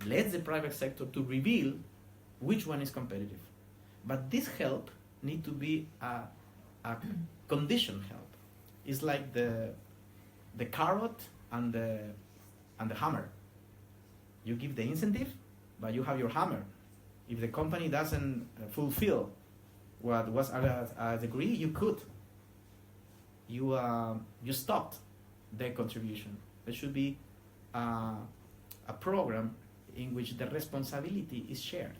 Let the private sector to reveal which one is competitive. But this help need to be a conditioned help. It's like the carrot and the hammer. You give the incentive, but you have your hammer. If the company doesn't fulfill what was agreed, you stopped their contribution. There should be a program in which the responsibility is shared.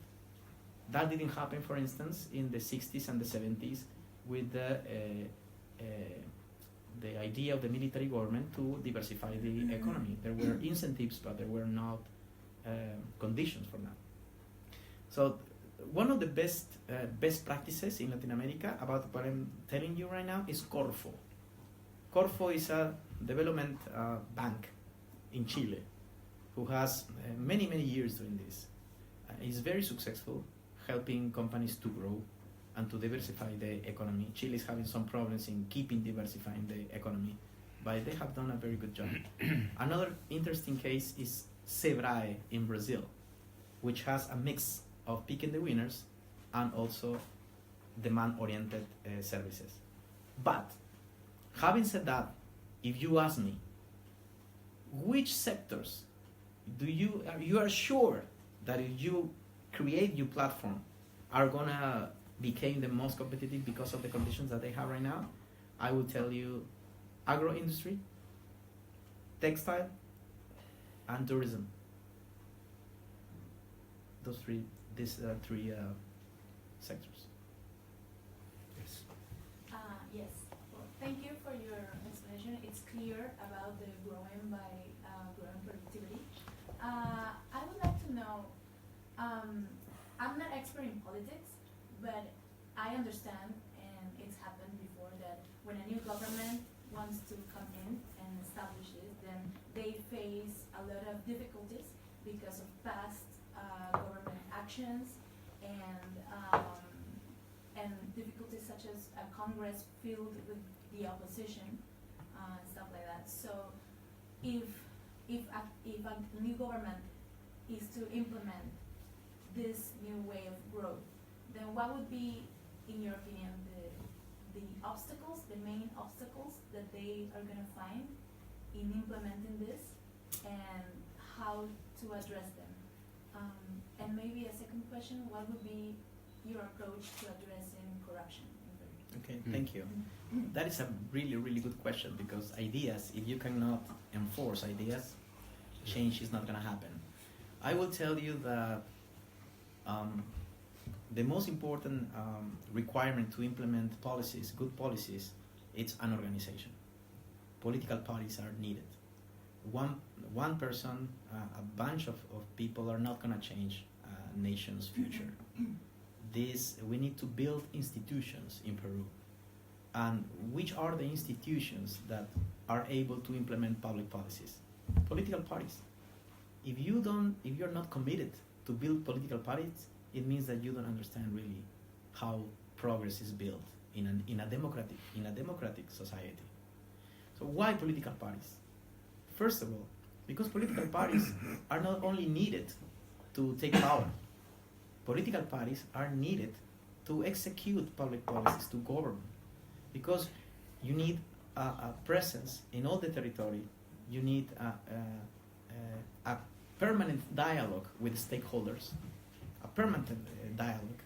That didn't happen, for instance, in the 60s and the 70s with the idea of the military government to diversify the economy. There were incentives, but there were not conditions for that. So one of the best practices in Latin America about what I'm telling you right now is Corfo. Corfo is a development bank in Chile who has many years doing this. It's very successful, helping companies to grow and to diversify the economy. Chile is having some problems in keeping diversifying the economy, but they have done a very good job. Another interesting case is Sebrae in Brazil, which has a mix of picking the winners and also demand-oriented services. But having said that, if you ask me, which sectors do you are sure that if you create your platform are gonna become the most competitive because of the conditions that they have right now? I will tell you agro industry, textile, and tourism. These three sectors. Yes. Yes. Well, thank you for your explanation. It's clear about the growing productivity. I would like to know, I'm not expert in politics, but I understand, and it's happened before, that when a new government wants to come in and establish it, then they face a lot of difficulties because of past government actions and difficulties such as a Congress filled with the opposition, stuff like that. So, if a new government is to implement this new way of growth, then what would be, in your opinion, the obstacles, the main obstacles that they are going to find in implementing this, and how to address them? And maybe a second question, what would be your approach to addressing corruption in Peru? Okay, thank you. That is a really, really good question, because ideas, if you cannot enforce ideas, change is not going to happen. I will tell you that the most important requirement to implement policies, good policies, it's an organization. Political parties are needed. One person, a bunch of people are not going to change a nation's future. We need to build institutions in Peru. And which are the institutions that are able to implement public policies? Political parties. If you're not committed to build political parties, it means that you don't understand really how progress is built in a democratic society. So why political parties? First of all, because political parties are not only needed to take power. Political parties are needed to execute public policies, to govern. Because you need a presence in all the territory. You need a permanent dialogue with stakeholders, a permanent dialogue.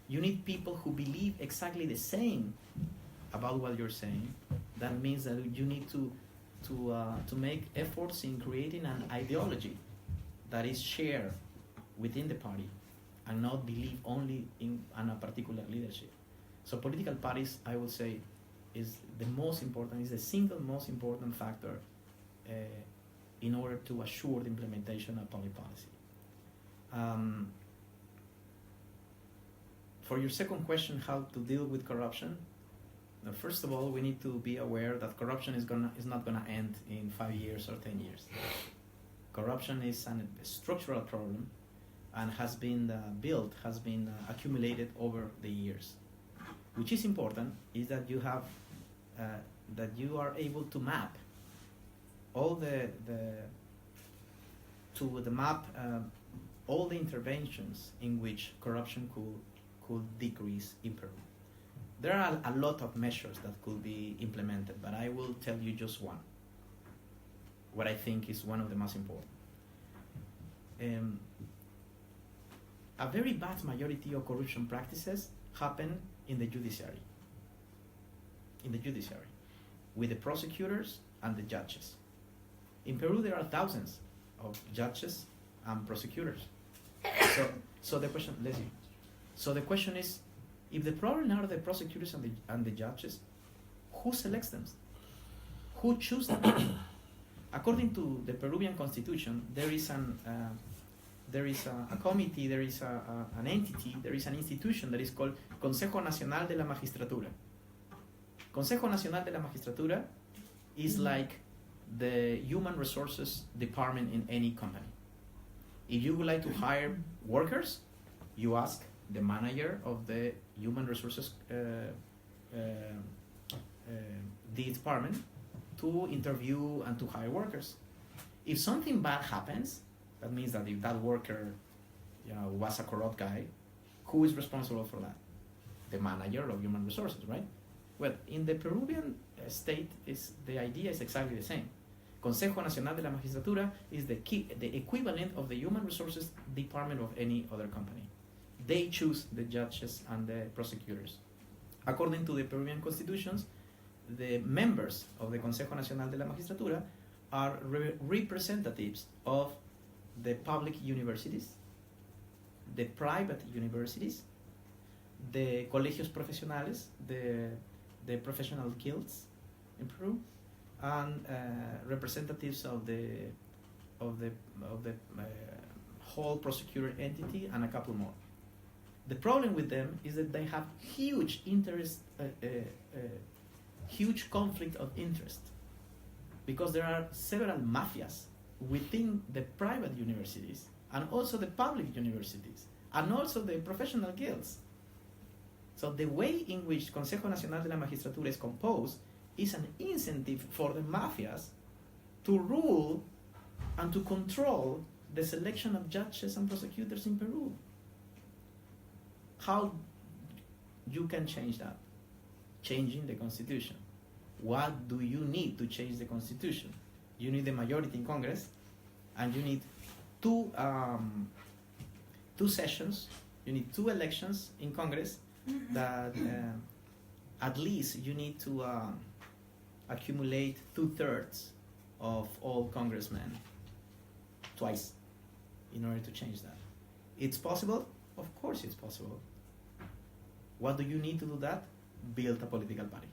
You need people who believe exactly the same about what you're saying. That means that you need to make efforts in creating an ideology that is shared within the party and not believe only in a particular leadership. So political parties, I would say, is the single most important factor in order to assure the implementation of public policy. For your second question, how to deal with corruption, first of all, we need to be aware that corruption is not going to end in 5 years or 10 years. Corruption is a structural problem and has been accumulated over the years. Which is important is that you have that you are able to map all all the interventions in which corruption could decrease in Peru. There are a lot of measures that could be implemented, but I will tell you just one, what I think is one of the most important. A very vast majority of corruption practices happen in the judiciary. With the prosecutors and the judges. In Peru, there are thousands of judges and prosecutors. So the question, Leslie. So the question is, if the problem are the prosecutors and the judges, who selects them? Who chooses them? According to the Peruvian Constitution, there is a committee, there is an entity, there is an institution that is called Consejo Nacional de la Magistratura. Consejo Nacional de la Magistratura is like the human resources department in any company. If you would like to hire workers, you ask the manager of the human resources department to interview and to hire workers. If something bad happens, that means that if that worker, was a corrupt guy, who is responsible for that? The manager of human resources, right? Well, in the Peruvian state, the idea is exactly the same. Consejo Nacional de la Magistratura is the equivalent of the human resources department of any other company. They choose the judges and the prosecutors. According to the Peruvian constitutions, the members of the Consejo Nacional de la Magistratura are representatives of the public universities, the private universities, the colegios profesionales, the professional guilds in Peru, and representatives of the whole prosecutor entity, and a couple more. The problem with them is that they have huge interest, huge conflict of interest, because there are several mafias within the private universities and also the public universities and also the professional guilds. So the way in which Consejo Nacional de la Magistratura is composed is an incentive for the mafias to rule and to control the selection of judges and prosecutors in Peru. How you can change that? Changing the constitution. What do you need to change the constitution? You need a majority in Congress, and you need two sessions. You need 2 elections in Congress. That at least you need to accumulate 2/3 of all congressmen twice in order to change that. It's possible? Of course it's possible. What do you need to do that? Build a political party.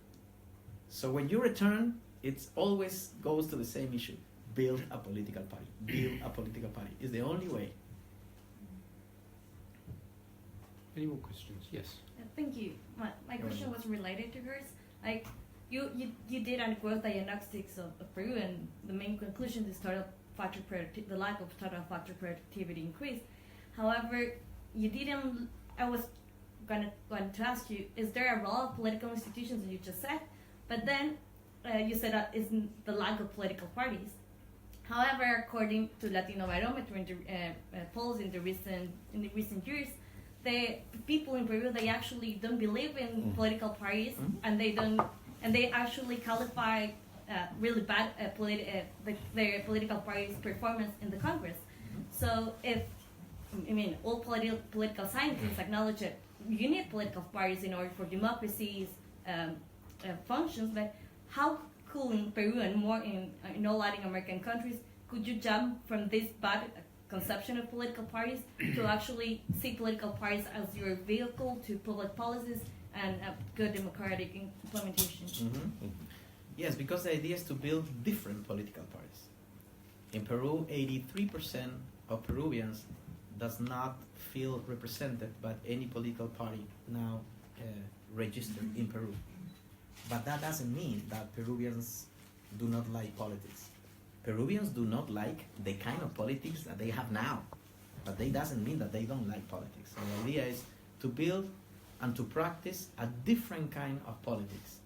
So when you return, it always goes to the same issue. Build a political party. Build a political party. It's the only way. Any more questions? Yes. Thank you. My question was related to hers. Like, you did a growth diagnostics of Peru, and the main conclusion is the lack of total factor productivity increased. However, you didn't. I was going to ask you: is there a role of political institutions, as you just said? But then you said that is the lack of political parties. However, according to Latino Barometer in the polls in the recent years, the people in Peru, they actually don't believe in political parties, and they actually qualify really bad their political parties' performance in the Congress. So all political scientists acknowledge that you need political parties in order for democracy's functions, but how could in Peru and more in all Latin American countries could you jump from this bad conception of political parties to actually see political parties as your vehicle to public policies and good democratic implementation? Yes, because the idea is to build different political parties. In Peru, 83% of Peruvians does not feel represented by any political party now registered in Peru. But that doesn't mean that Peruvians do not like politics. Peruvians do not like the kind of politics that they have now, but that doesn't mean that they don't like politics. So the idea is to build and to practice a different kind of politics.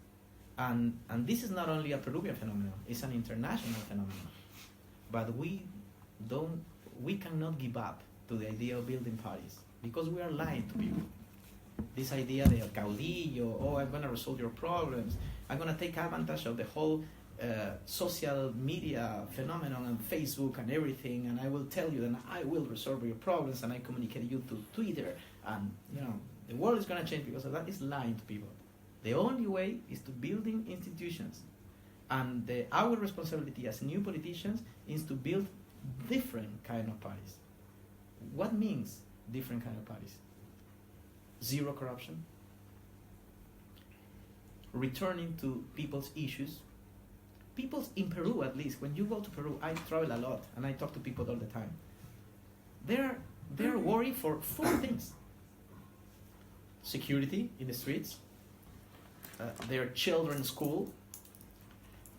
And this is not only a Peruvian phenomenon, it's an international phenomenon. But we cannot give up to the idea of building parties, because we are lying to people. This idea of caudillo, I'm going to resolve your problems, I'm going to take advantage of the whole social media phenomenon and Facebook and everything, and I will tell you that I will resolve your problems, and I communicate you to Twitter, and the world is going to change because of that. Is lying to people. The only way is to building institutions, and our responsibility as new politicians is to build different kind of parties. What means different kind of parties? Zero corruption, returning to people's issues. People in Peru, at least, when you go to Peru, I travel a lot and I talk to people all the time. They're worried for 4 things: security in the streets, their children's school,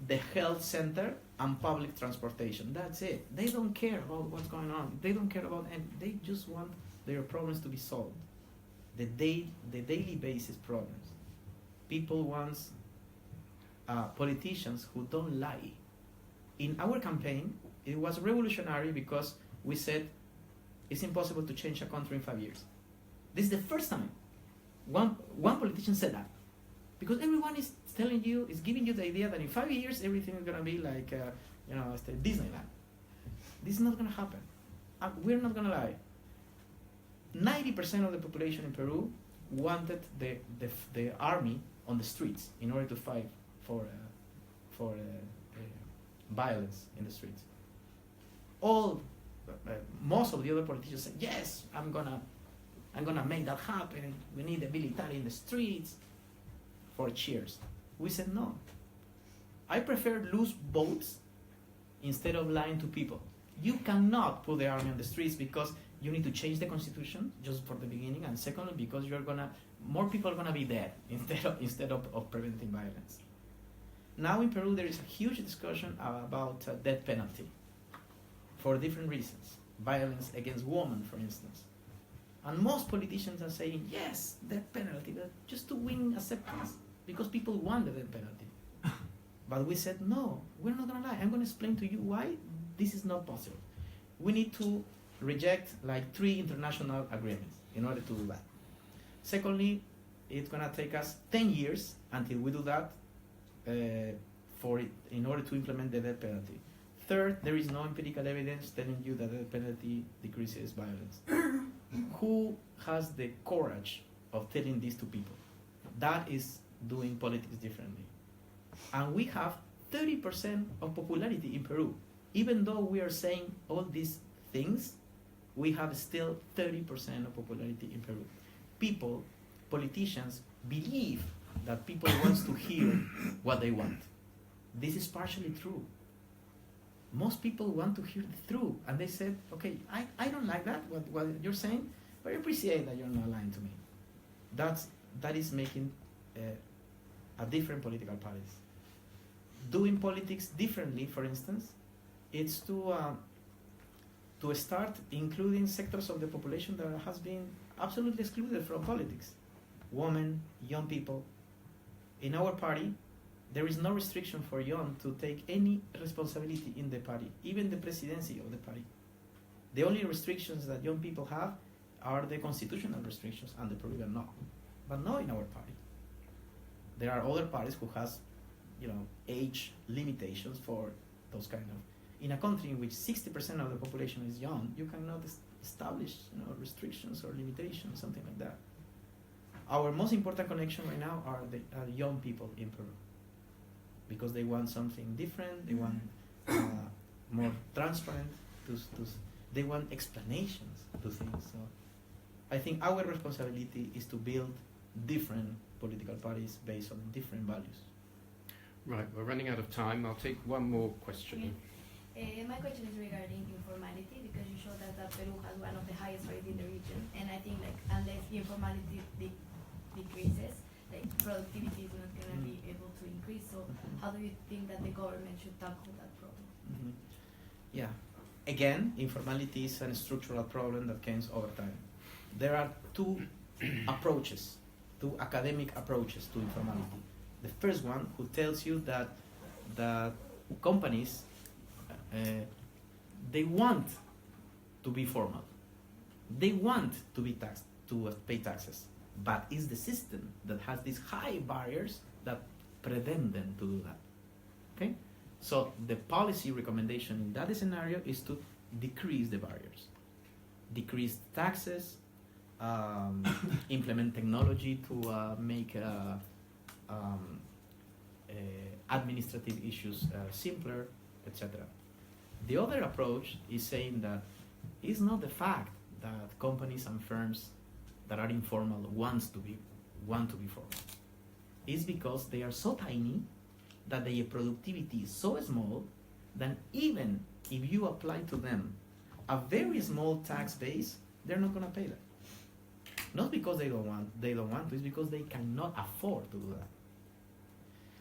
the health center, and public transportation. That's it. They don't care about what's going on. They don't care about, and they just want their problems to be solved. the daily basis problems. People want politicians who don't lie. In our campaign, it was revolutionary because we said it's impossible to change a country in 5 years. This is the first time one politician said that, because everyone is telling you, is giving you the idea that in 5 years everything is gonna be like Disneyland. This is not gonna happen. We're not gonna lie. 90% of the population in Peru wanted the army on the streets in order to fight for violence in the streets. Most of the other politicians said, yes, I'm gonna make that happen. We need the military in the streets for cheers. We said no. I prefer lose votes instead of lying to people. You cannot put the army on the streets because you need to change the constitution just for the beginning, and secondly because more people are gonna be dead instead of preventing violence. Now in Peru there is a huge discussion about death penalty for different reasons. Violence against women, for instance. And most politicians are saying, yes, death penalty, but just to win acceptance, because people want the death penalty. But we said, no, we're not gonna lie. I'm gonna explain to you why this is not possible. We need to reject like 3 international agreements in order to do that. Secondly, it's gonna take us 10 years until we do that in order to implement the death penalty. Third, there is no empirical evidence telling you that the death penalty decreases violence. Who has the courage of telling this to people? That is doing politics differently. And we have 30% of popularity in Peru. Even though we are saying all these things, we have still 30% of popularity in Peru. Politicians believe that people want to hear what they want. This is partially true. Most people want to hear the truth, and they said, okay, I don't like that, what you're saying, but I appreciate that you're not lying to me. That is making a different political parties. Doing politics differently, for instance, it's to start including sectors of the population that has been absolutely excluded from politics. Women, young people. In our party, there is no restriction for young to take any responsibility in the party, even the presidency of the party. The only restrictions that young people have are the constitutional restrictions and the Peruvian law, but not in our party. There are other parties who has, age limitations for those kind of. In a country in which 60% of the population is young, you cannot establish, restrictions or limitations, something like that. Our most important connection right now are the young people in Peru, because they want something different. They want more transparent. They want explanations to things. So I think our responsibility is to build different political parties based on different values. Right, we're running out of time. I'll take one more question. My question is regarding informality, because you showed that Peru has one of the highest rates in the region, and I think unless informality decreases, productivity is not going to be able to increase. So how do you think that the government should tackle that problem? Mm-hmm. Yeah. Again, informality is a structural problem that comes over time. There are 2 approaches, 2 academic approaches to informality. The first one who tells you that the companies they want to be formal. They want to be taxed, to pay taxes, but it's the system that has these high barriers that prevent them to do that. Okay? So the policy recommendation in that scenario is to decrease the barriers, decrease taxes, implement technology to make administrative issues simpler, etc. The other approach is saying that it's not the fact that companies and firms that are informal want to be formal. It's because they are so tiny that their productivity is so small that even if you apply to them a very small tax base, they're not going to pay that. Not because they don't want to, it's because they cannot afford to do that.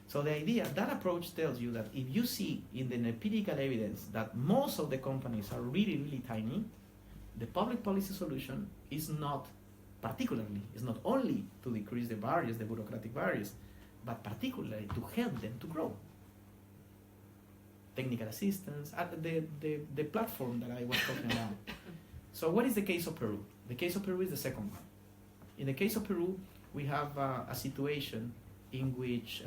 So the idea, that approach tells you that if you see in the empirical evidence that most of the companies are really, really tiny, the public policy solution is not particularly, it's not only to decrease the barriers, the bureaucratic barriers, but particularly to help them to grow. Technical assistance, the platform that I was talking about. So what is the case of Peru? The case of Peru is the second one. In the case of Peru, we have a situation in which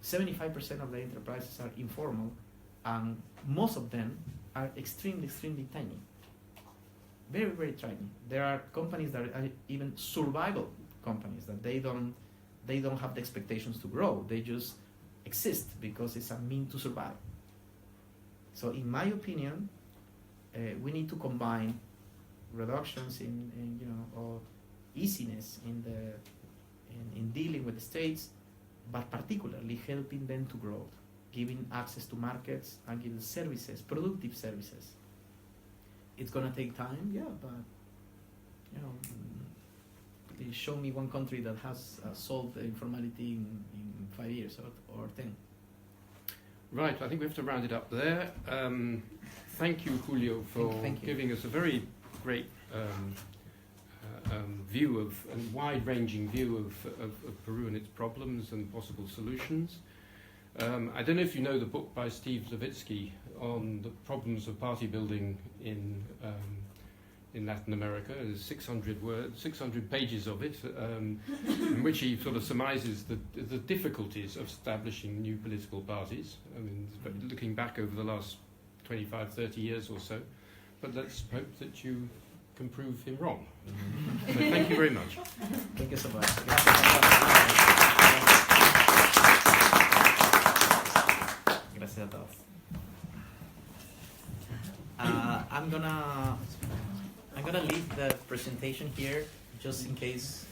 75% of the enterprises are informal, and most of them are extremely, extremely tiny. Very, very tiny. There are companies that are even survival companies, that they don't have the expectations to grow. They just exist because it's a mean to survive. So in my opinion, we need to combine reductions in or easiness in dealing with the states, but particularly helping them to grow, giving access to markets and giving services, productive services. It's gonna take time, yeah, but please show me one country that has solved informality in 5 years or 10. Right, I think we have to round it up there. Thank you, Julio, for Thank you. giving us a very great view of, and wide-ranging view of Peru and its problems and possible solutions. I don't know if you know the book by Steve Levitsky on the problems of party building in Latin America. There's 600 pages of it, in which he sort of surmises the difficulties of establishing new political parties. I mean, looking back over the last 25, 30 years or so. But let's hope that you can prove him wrong. So thank you very much. Thank you so much. Gracias a todos. I'm gonna leave the presentation here just in case